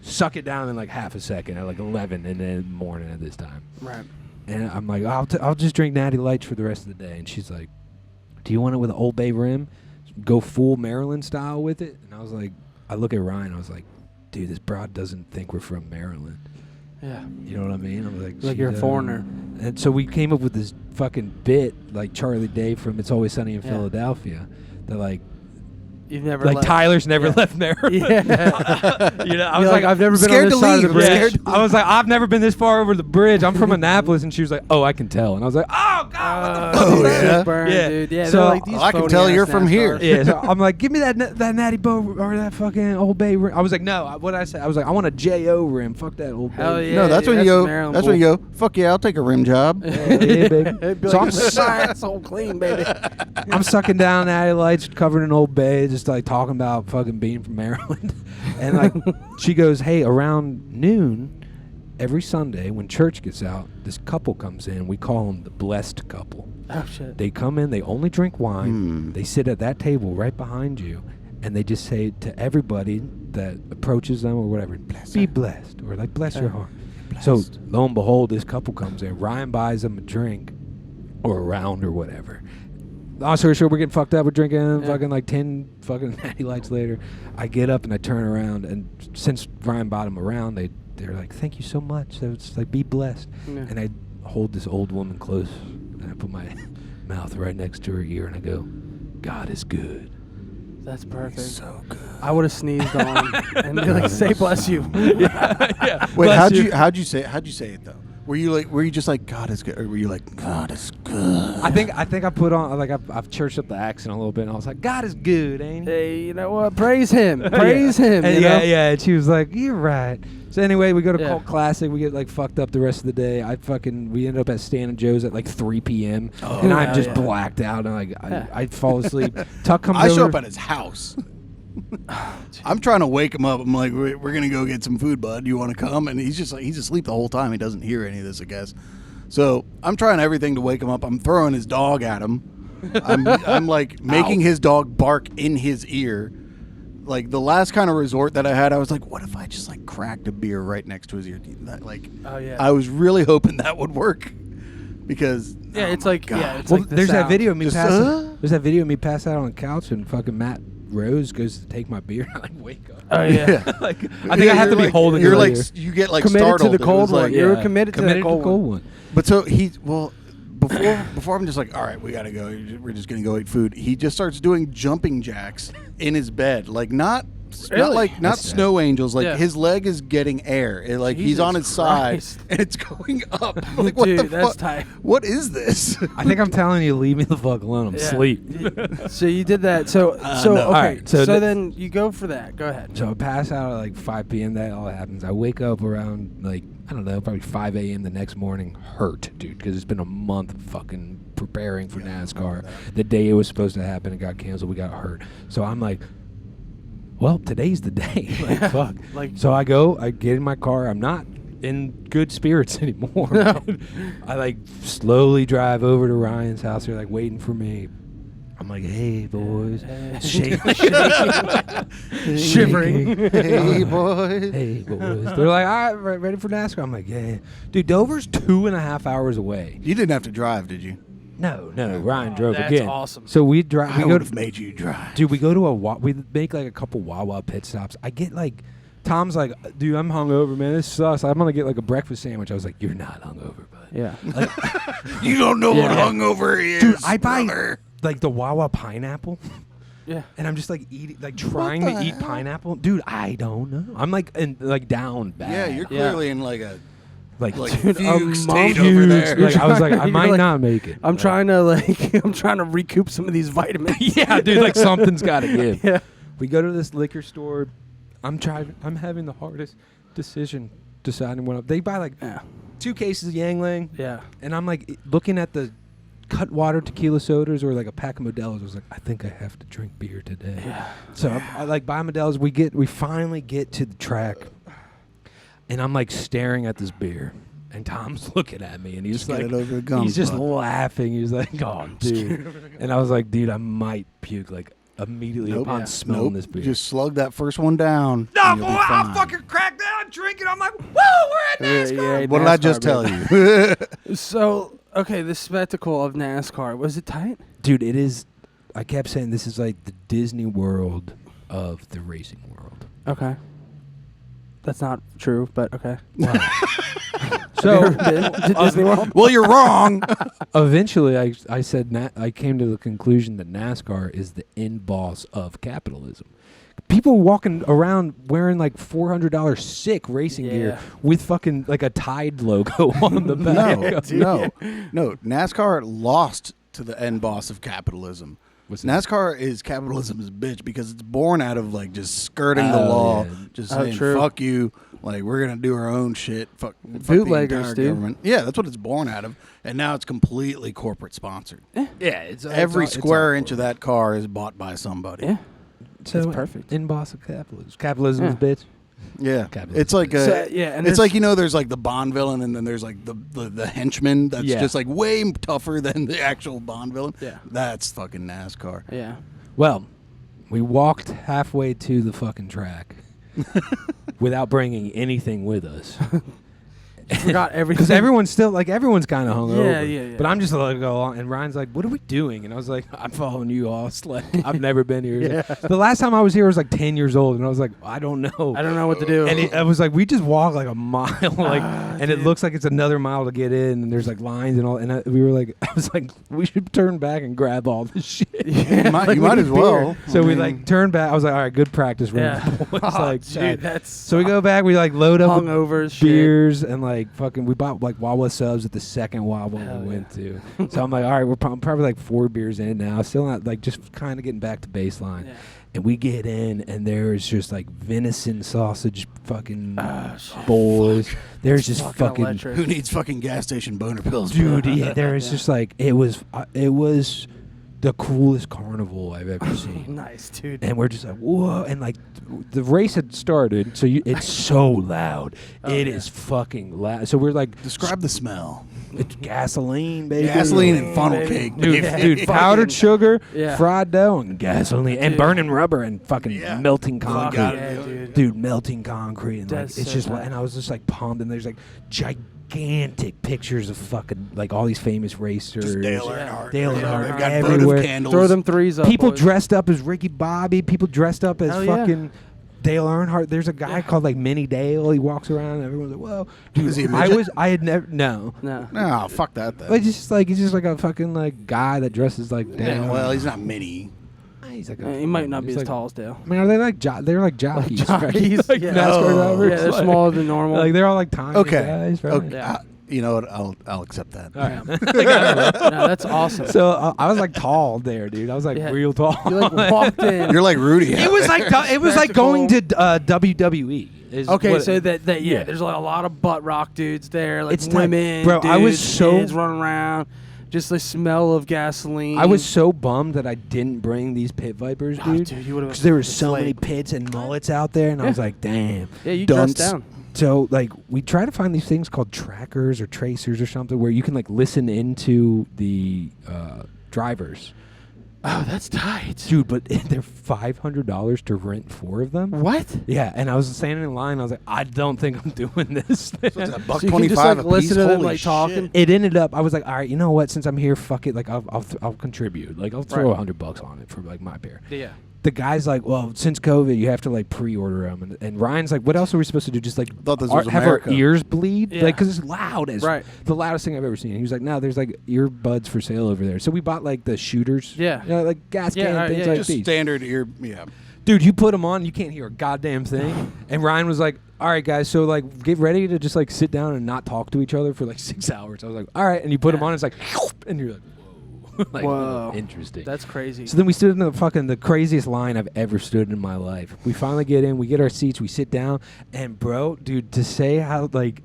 suck it down in like half a second at like 11 in the morning at this time. Right. And I'm like, I'll just drink Natty Lights for the rest of the day. And she's like, do you want it with an Old Bay rim? Go full Maryland style with it? And I was like, I look at Ryan. I was like, dude, this broad doesn't think we're from Maryland. Yeah. You know what I mean? I'm like Like she you're a does. foreigner. And so we came up with this fucking bit, like Charlie Day from It's Always Sunny in Yeah. Philadelphia. That like You've never like left. Tyler's never Yeah. left Maryland. Yeah. You know, I You're was like, I've never been on scared this to side of the leave. bridge. Scared to I was like, I've never been this far over the bridge. I'm from Annapolis, and she was like, "Oh, I can tell." And I was like, "Oh God, what the fuck?" Oh, is that?" yeah? Burn, Yeah. dude. Yeah. So, they're like, these I can phony tell ass you're from here. NASCARs. Yeah, so I'm like, give me that Natty Bow or that fucking Old Bay rim. I was like, no. What I said, I was like, I want a J.O. rim. Fuck that Old Bay. Hell yeah. No, that's dude, when you go. Maryland That's when you go. Fuck yeah, I'll take a rim job. Yeah, baby. Be So like, I'm so clean, baby. I'm sucking down Natty Lights covered in Old Bay, just like talking about fucking being from Maryland. And like, she goes, hey, around noon, every Sunday when church gets out, this couple comes in. We call them the blessed couple. Oh shit. They come in, they only drink wine. They sit at that table right behind you, and they just say to everybody that approaches them or whatever, be blessed, or like, bless your heart. So lo and behold, this couple comes in. Ryan buys them a drink or a round or whatever. Long story short, we're getting fucked up. We're drinking fucking like 10 fucking Natty Lights later. I get up and I turn around, and since Ryan bought them a round, they they're like, "Thank you so much." So it's like, "Be blessed." Yeah. And I hold this old woman close, and I put my mouth right next to her ear, and I go, "God is good." That's perfect. So good. I would have sneezed on him and be like, "Say bless you." Yeah. Wait, Bless how'd you say it though? Were you just like, God is good, or were you like, God is good? I think I put on, like, I've churched up the accent a little bit, and I was like, "God is good, ain't he?" Hey, you know what? Praise him. Praise him. And you know? yeah. And she was like, "You're right." So anyway, we go to Yeah. Cult Classic. We get like fucked up the rest of the day. We end up at Stan and Joe's at like 3 p.m. and I'm just blacked out, and like I fall asleep. Tuck comes I over. show up at his house. I'm trying to wake him up. I'm like, we're gonna go get some food, bud. You want to come? And he's asleep the whole time. He doesn't hear any of this, I guess. So I'm trying everything to wake him up. I'm throwing his dog at him. I'm like making his dog bark in his ear. Like the last kind of resort that I had, I was like, what if I just like cracked a beer right next to his ear? I was really hoping that would work because it's like the there's that sound. video of me Just, There's that video of me pass out on the couch, and fucking Matt Rose goes to take my beer, and I like wake up. Oh yeah. Like I think I have to be holding. You're it like earlier. you get like Committed startled. to the It cold was one. like, You were committed to the cold one. But so before I'm just like, all right, we gotta go. We're just gonna go eat food. He just starts doing jumping jacks in his bed, like not snow angels. Like his leg is getting air. Like he's on his side and it's going up. I'm like, what Dude, the that's fuck? tight. What is this? I think I'm telling you, leave me the fuck alone. I'm asleep. So you did that. So no. okay. All right, so so then you go for that. Go ahead. So I pass out at like 5 p.m. That all happens. I wake up around like, I don't know, probably 5 a.m. the next morning, hurt, dude, because it's been a month fucking preparing for NASCAR. The day it was supposed to happen, it got canceled. We got hurt. So I'm like, well, today's the day. Like, fuck. So I get in my car. I'm not in good spirits anymore. No. I like slowly drive over to Ryan's house. They're like waiting for me. I'm like, "Hey, boys." Shivering. Hey boys. Hey, boys. They're like, "All right, ready for NASCAR?" I'm like, "Yeah." Dude, Dover's 2.5 hours away. You didn't have to drive, did you? No. Ryan drove That's again. awesome. So we drive. I would have made you drive. Dude, we go to we make like a couple Wawa pit stops. I get like, Tom's like, "Dude, I'm hungover, man. This sucks. I'm gonna get like a breakfast sandwich." I was like, "You're not hungover, bud." Yeah. You don't know what hungover is, Dude, I buy brother. like the Wawa pineapple. Yeah. And I'm just like eating, like trying to eat pineapple. Dude, I don't know. I'm like down bad. Yeah, you're clearly in like a like fugue state fugue. over there. Like, I was like, I You're might like, not make it. I'm trying to recoup some of these vitamins. Yeah, dude, like something's got to give. Yeah. We go to this liquor store. I'm having the hardest decision deciding what they buy like 2 cases of Yangling. Yeah. And I'm like looking at the Cutwater tequila sodas or like a pack of Modelo's. I was like, I think I have to drink beer today. Yeah. So I like buy Modelo's. We finally get to the track, and I'm like staring at this beer, and Tom's looking at me, and he's Get like, it over the gums, he's just bud. laughing. He's like, "Oh, dude," and I was like, "Dude, I might puke like immediately upon smelling this beer." Just slug that first one down. No, and boy, you'll be I'll fine. fucking crack that. I'm drinking. I'm like, "Woo, we're at NASCAR." What did I just tell you? So okay, the spectacle of NASCAR, was it tight? Dude, it is. I kept saying this is like the Disney World of the racing world. Okay. That's not true, but okay. So Been to Disney World? Well, you're wrong. eventually, I said I came to the conclusion that NASCAR is the end boss of capitalism. People walking around wearing like $400 sick racing gear with fucking like a Tide logo on the back. No. NASCAR lost to the end boss of capitalism. NASCAR is capitalism's bitch because it's born out of like just skirting the law, just saying fuck you, like we're gonna do our own shit. Fuck bootleggers, dude. Government. Yeah, that's what it's born out of, and now it's completely corporate sponsored. Yeah, it's Every it's square all inch of that car is bought by somebody. Yeah. So That's perfect. End boss of capitalism. Capitalism's bitch. Yeah, Capitalism. it's like and it's like there's like the Bond villain, and then there's like the henchman that's just like way tougher than the actual Bond villain. Yeah, that's fucking NASCAR. Yeah. Well, we walked halfway to the fucking track without bringing anything with us. Forgot everything. Because everyone's kind of hungover. Yeah. But I'm just like, go on. And Ryan's like, what are we doing? And I was like, I'm following you all. Like, I've never been here. Yeah. Like, the last time I was here, I was like 10 years old. And I was like, I don't know. I don't know what to do. And I was like, we just walk like a mile, and it looks like it's another mile to get in, and there's like lines and all. And we were like, I was like, we should turn back and grab all this shit. You might as well. So we like turned back. I was like, all right, good practice, Yeah. boys. Like, Dude, that's so we go back. We like load up with hungover as beers and like fucking. We bought like Wawa subs at the second Wawa Hell we went to. So I'm like, all right, we're probably like 4 beers in now. Still not like just kind of getting back to baseline. Yeah. And we get in, and there's just like venison sausage fucking shit. boys. There's just fucking electric. Who needs fucking gas station boner pills? dude. Yeah, there is just like it was the coolest carnival I've ever seen. Nice, dude. And we're just like, whoa. And like the race had started, so it's so loud. It is fucking loud. So we're like, Describe the smell. it's gasoline, baby. Gasoline and funnel baby. cake. Dude, powdered sugar, Yeah. fried dough, and gasoline, and Dude. burning rubber, and fucking Yeah. melting Fuck concrete. gotta yeah, dude. Dude, melting concrete, and like That's it's so just, tight. and I was just like pumped, and there's like gigantic pictures of fucking like all these famous racers. Just Dale Yeah. Earnhardt. Dale You know, Earnhardt They've got everywhere. votive candles. Throw them threes up. People boys. dressed up as Ricky Bobby. People dressed up as Hell yeah. fucking Dale Earnhardt. There's a guy called like Mini Dale. He walks around, and everyone's like, "Whoa, dude!" Is he a midget? I had never no. No. No, fuck that then. But he's just like a fucking like guy that dresses like Dale. Yeah, well, he's not mini. He's like He might not be he's as like- tall as Dale. I mean, are they like they're like jockeys, jockeys, right? Like yeah. NASCAR Oh. drivers. Yeah, they're like, smaller than normal. Like they're all like tiny Okay. guys, right? Okay. Yeah. You know what? I'll accept that. All right. No, that's awesome. So I was like tall there, dude. I was like Yeah. real tall. You like walked in. You're like Rudy. It was like going to WWE. is Okay, what- so that yeah. there's like a lot of butt rock dudes there, like It's tight. women, Bro, I was dudes, so- kids running around, just the smell of gasoline. I was so bummed that I didn't bring these pit vipers, Oh, dude. dude, you would've Because there were so slayed. many pits and mullets out there, and I was like, damn. Yeah, you dunce. dressed down. So like we try to find these things called trackers or tracers or something where you can like listen into the drivers. Oh, that's tight. Dude, but they're $500 to rent 4 of them. What? Yeah, and I was standing in line. I was like, I don't think I'm doing this. So it's a buck So you can just, $25 like, a listen piece. to them, Holy like, talking? shit. It ended up. I was like, all right, you know what? Since I'm here, fuck it. Like I'll contribute. Like I'll throw Right. $100 on it for like my beer. Yeah. The guy's like, well, since COVID, you have to like pre-order them, and Ryan's like, what else are we supposed to do? Just like Thought this was have America. our ears bleed, Yeah. like because it's loud as Right. the loudest thing I've ever seen. He was like, no, there's like earbuds for sale over there. So we bought like the shooters, Yeah. you know, like gas Yeah, can right, things yeah, like Just these. standard ear. Yeah. Dude, you put them on, you can't hear a goddamn thing. And Ryan was like, all right, guys, so like get ready to just like sit down and not talk to each other for like 6 hours. I was like, all right, and you put them on, it's like, and you're like, whoa, like, Whoa. interesting. That's crazy. So then we stood in the craziest line I've ever stood in my life. We finally get in, we get our seats, we sit down, and bro, dude, to say how like,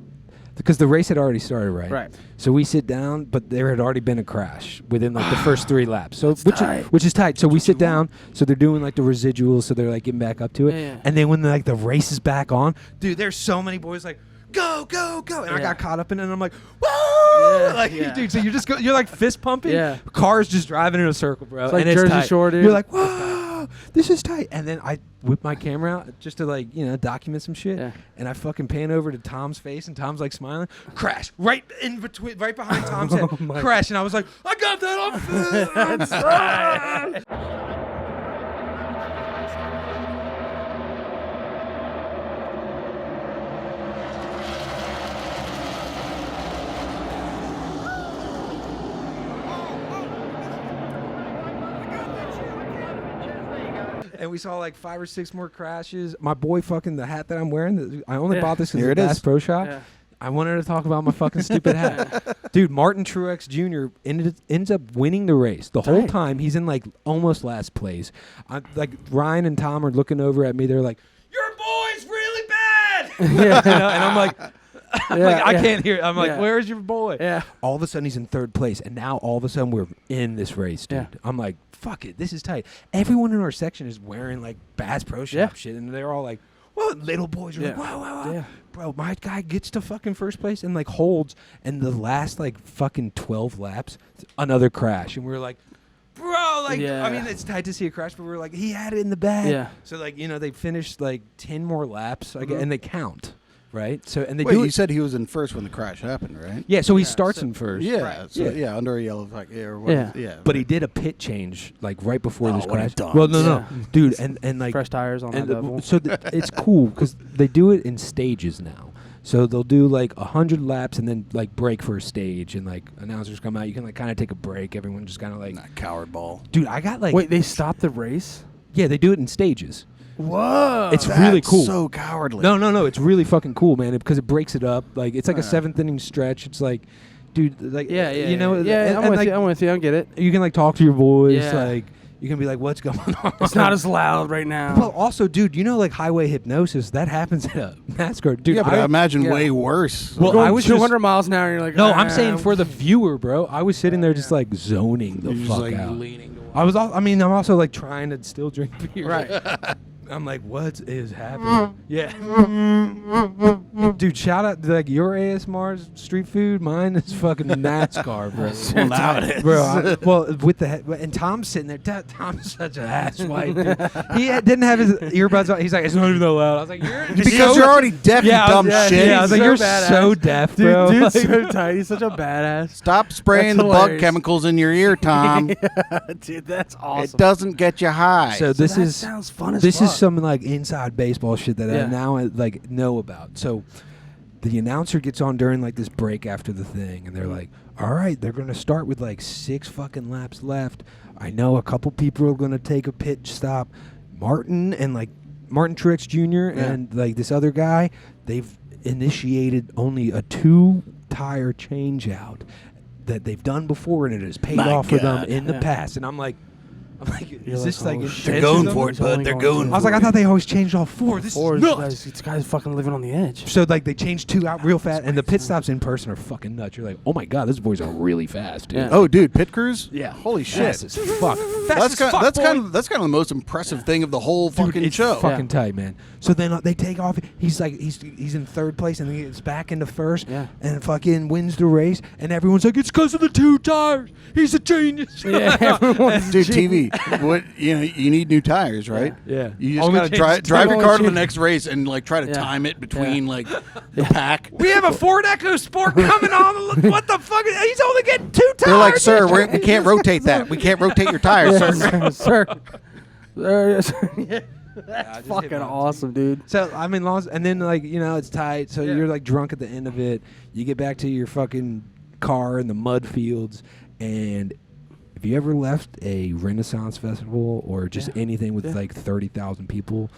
because the race had already started, right? Right. So we sit down, but there had already been a crash within like the first 3 laps. So That's which is tight. tight. So we sit down. So they're doing like the residuals. So they're like getting back up to it. Yeah. And then when like the race is back on, dude, there's so many boys like go, go, go, and I Yeah. got caught up in it. And I'm like, whoa, Yeah, like yeah. dude. So you're like fist pumping. Yeah. Cars just driving in a circle, bro. It's like and it's Jersey tight. Shore, dude. You're like, whoa, this is tight. And then I whip my camera out just to like document some shit. Yeah. And I fucking pan over to Tom's face, and Tom's like smiling. Crash right in between, right behind Tom's head. my Crash, and I was like, I got that on film. That's right. And we saw like 5 or 6 more crashes. My boy, fucking the hat that I'm wearing. I only Yeah. bought this Here because it of Bass is. Pro Shop. Yeah. I wanted to talk about my fucking stupid hat. Dude, Martin Truex Jr. ends up winning the race. The whole Tight. time, he's in like almost last place. Like Ryan and Tom are looking over at me. They're like, your boy's really bad. Yeah. And I'm like, I can't hear it. I'm like, Yeah. where's your boy? Yeah. All of a sudden, he's in 3rd place. And now all of a sudden, we're in this race, dude. Yeah. I'm like, fuck it. This is tight. Everyone in our section is wearing like Bass Pro Shop Yeah. shit. And they're all like, whoa, little boys are like, Yeah. wow, wow, wow. Yeah. Bro, my guy gets to fucking first place and like holds, and the last like fucking 12 laps, another crash, and we were like, bro, like, Yeah. I mean, it's tight to see a crash, but we were like, he had it in the bag. Yeah. So like, they finished like 10 more laps, Mhm. and they count. right? So and they Wait, do you it. said he was in first when the crash happened, right? Yeah, so he starts in first. Yeah, so, Yeah. yeah, under a yellow flag. Yeah, or what, Yeah. yeah. But he did a pit change like right before this what a crash. dunce. Well, no, Yeah. dude, and like Fresh tires on that level. so it's cool because they do it in stages now. So they'll do like 100 laps and then like break for a stage, and like announcers come out. You can like kind of take a break. Everyone just kind of like, Nah, coward ball. dude, I got like, Wait, they stopped the race? yeah, they do it in stages. Whoa. It's really That's cool. So cowardly. No, it's really fucking cool, man, because it breaks it up. Like it's like a 7th inning stretch. It's like, dude, like Yeah, you know, Yeah, I'm with like, you. I'm with you. I get it. you can like talk to your boys, Yeah. like you can be like, what's going on? It's not as loud right now. Well, also, dude, you know, like highway hypnosis, that happens at a NASCAR. Dude, Yeah, but I imagine yeah. way worse. Well, Going I was 200 just- miles an hour, and you're like, no, I'm saying for the viewer, bro. I was sitting there just like zoning the You're just fuck like out. leaning. I was, I'm also like trying to still drink beer. Right. I'm like, what is happening? Yeah. Dude, shout out to like your ASMR's street food. Mine is fucking NASCAR, bro. Well, now it is. Bro, well, with the and Tom's sitting there. Tom's such an ass white dude. He didn't have his earbuds on. He's like, it's not even that loud. I was like, you're Because you're already deaf, you yeah, dumb yeah, shit. Yeah, I was like, So you're badass. so deaf, bro. Dude's Like- so tight. He's such a badass. Stop spraying the That's bug hilarious. chemicals in your ear, Tom. Dude, that's awesome. It doesn't get you high. So this that is sounds fun as this is fuck. some like inside baseball shit that I Yeah. now like know about. So the announcer gets on during like this break after the thing, and they're like, "All right, they're gonna start with like 6 fucking laps left. I know a couple people are gonna take a pit stop. Martin Truex Jr. and like this other guy, they've initiated only a 2-tire change out that they've done before, and it has paid My off for them God. in the Yeah. past." And I'm like, is this like oh, They're shit. going intentional? for it, bud. They're going I was like, I thought they always changed all 4. This Or is nuts. these guys fucking living on the edge. So like they changed 2 out real fast, and the pit stops in person are fucking nuts. You're like, oh my god, those boys are really fast, dude. Yeah. Oh, dude, pit crews? Yeah. Holy shit. Fast as fuck. Fast That's as kind. fuck, That's boy. kind of. That's kind of the most impressive thing of the whole Dude, fucking it's show. fucking tight, man. So then they take off. He's like, he's in 3rd place, and then he gets back into 1st, Yeah. and fucking wins the race. And everyone's like, it's because of the 2 tires. He's a genius. Yeah, everyone's Dude, TV. What you need new tires, right? Yeah. You just Only gotta change drive your car to the change- next race and like try to Yeah. time it between like the pack. We have a Ford EcoSport coming on. Look, what the fuck? He's only getting 2 tires. They're like, sir, we can't rotate that. We can't rotate your tires, sir. sir. Yeah. just hit That's my fucking awesome, dude. So I mean, and then like it's tight. So you're like drunk at the end of it. You get back to your fucking car in the mud fields, and if you ever left a Renaissance festival or just anything with like 30,000 people,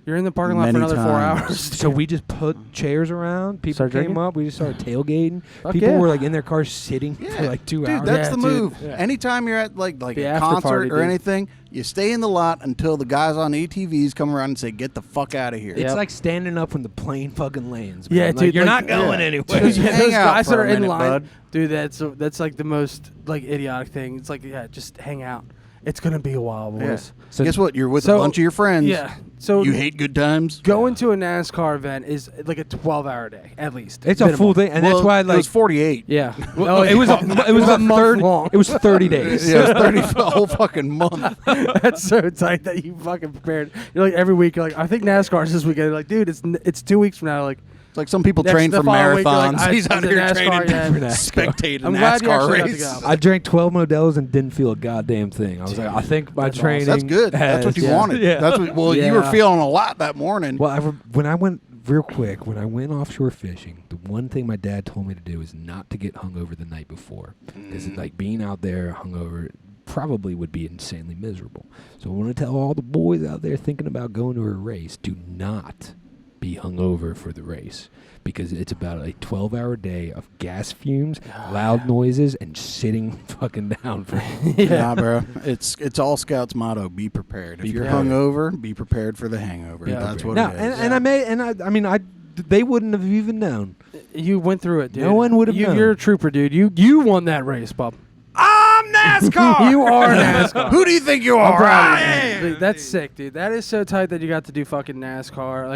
You're in the parking lot for Many another 4 times. hours. so we just put chairs around. People Start came drinking? up. We just started tailgating. Fuck People yeah. were like in their cars sitting for like 2 dude, hours. that's Yeah, the dude. move. Yeah. Anytime you're at like The a after concert party, or dude. anything, you stay in the lot until the guys on ATVs come around and say, "Get the fuck out of here." It's Yep. like standing up when the plane fucking lands. Man. Yeah, Like, dude, you're like- not going yeah. anywhere. Just Yeah, hang those out guys for that a are in minute, line, bud. dude. That's like the most like idiotic thing. It's like, yeah, just hang out. It's gonna be a while, boys. Yeah. So- Guess what? You're with So- a bunch of your friends. Yeah. So You hate good times. going to a NASCAR event is like a 12-hour day at least. It's a minimum. full thing, and Well, that's why it like was 48. Yeah. Well, it was a month 30 long. It was 30 days. Yeah, it was 30 for the whole fucking month. That's so tight that you fucking prepared. You're like every week. You're like, I think NASCAR's this weekend. You're like, dude, it's 2 weeks from now. Like, It's like some people Next- train the for following week, you're like, marathons. I- He's out is it here NASCAR training yet? for NASCAR. spectate a I'm glad you actually NASCAR got to race. go. I drank 12 Modelo's and didn't feel a goddamn thing. I was like, I think my That's awesome. training. That's good. That's what you has- wanted. Yeah. That's what. Well, you were Yeah. feeling a lot that morning. Well, when I went real quick, when I went offshore fishing, the one thing my dad told me to do is not to get hungover the night before, because like being out there hungover probably would be insanely miserable. So I want to tell all the boys out there thinking about going to a race, do not be hungover for the race, because it's about a 12-hour day of gas fumes, loud noises, and sitting fucking down for Nah, bro. It's all Scouts' motto: be prepared. If Be you're prepared. hungover, be prepared for the hangover. Yeah. That's what no, it is. they wouldn't have even known. you went through it, dude. No one would have known. You're a trooper, dude. You won that race, Bob. I'm NASCAR. You are NASCAR. Who do you think you I'm are? proud of Ah, you. Dude, that's sick, dude. That is so tight that you got to do fucking NASCAR.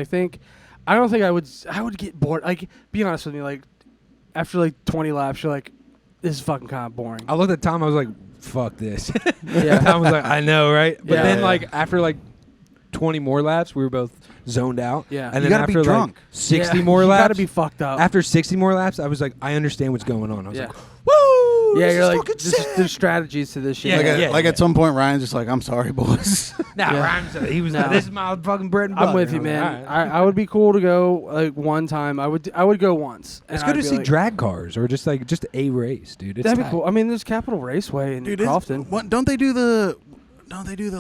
I don't think I would get bored. Like, be honest with me, like after like 20 laps, you're like, this is fucking kind of boring. I looked at Tom. I was like, "Fuck this." Yeah. Tom was like, "I know, right?" But Yeah. then, Yeah. like after like 20 more laps, we were both zoned out. Yeah. And You then gotta be after drunk. 60 Yeah, more you laps, gotta be fucked up. after 60 more laps, I was like, I understand what's going on. I was Yeah. like, woo! Yeah, this you're is like, fucking sick. there's strategies to this shit. Yeah, Like at some point, Ryan's just like, I'm sorry, boys. Nah, Yeah. Ryan's, he was No. like, this is my fucking bread and butter. I'm with you, I was like, man. all right. I would be cool to go like one time. I would go once. It's and good I'd to be see like, drag cars or just a race, dude. It's That'd be tight. cool. I mean, there's Capitol Raceway in Dude, Crofton. don't they do the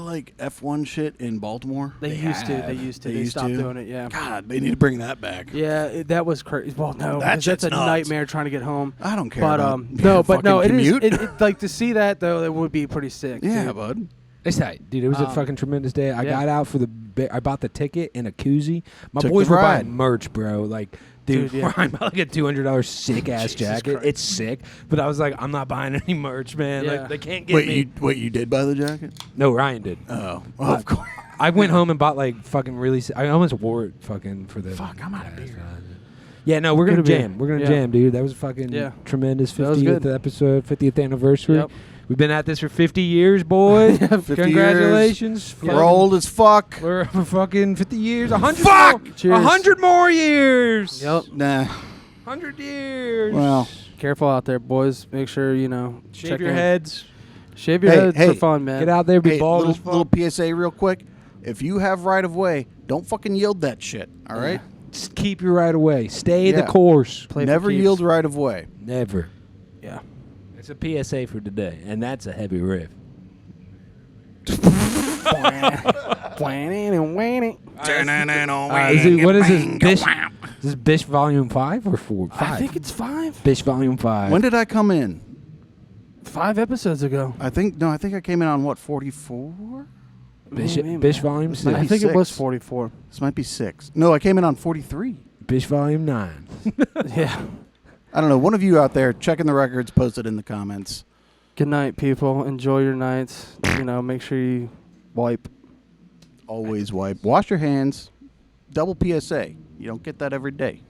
like F1 shit in Baltimore? They used to. They used stopped to? doing it. Yeah. God, they need to bring that back. Yeah, that was crazy. Well, no, That because that's a shit's nuts. nightmare trying to get home. I don't care. But about no, but no, it fucking is. commute. It, like to see that though, it would be pretty sick. Yeah, dude. bud. It's tight, dude. It was a fucking tremendous day. I yeah. got out for I bought the ticket and a koozie. My Took boys the were ride. buying merch, bro. Like, dude, Dude, yeah. I'm buying like a $200 sick ass jacket. Christ. It's sick, but I was like, I'm not buying any merch, man. Yeah. Like, they can't get me. You did buy the jacket? No, Ryan did. Oh, well, of course. I went home and bought like fucking really. I almost wore it fucking for the. Fuck, I'm out of beer. Yeah, no, we're gonna Get a beer. jam. We're gonna Yeah. jam, dude. That was fucking Yeah. tremendous. That was 50th good. episode, 50th anniversary. Yep. We've been at this for 50 years, boys. 50 Congratulations. We're old as fuck. We're fucking 50 years. 100 Fuck! more. Cheers. 100 more years. Yep. Nah. 100 years. Well, Careful out there, boys. Make sure shave check your in. heads. Shave your Hey, heads hey, for fun, man. Get out there, be hey, bald as fuck. little PSA real quick. If you have right of way, don't fucking yield that shit. All right. Just keep your right away. Stay the Yeah. course. Play for Never keeps. yield right of way. Never. Yeah. It's a PSA for today, and that's a heavy riff. Planning and waiting. What is this? Bish? Is this Bish Volume 5 or 4? 5? I think it's 5. Bish Volume 5. When did I come in? 5 episodes ago. I think I came in on what, 44? Bish Volume This 6. might I be think it was 6. 44. This might be 6. No, I came in on 43. Bish Volume 9. Yeah. I don't know. One of you out there checking the records, post it in the comments. Good night, people. Enjoy your nights. Make sure you wipe. Always wipe. Wash your hands. Double PSA. You don't get that every day.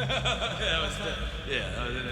that was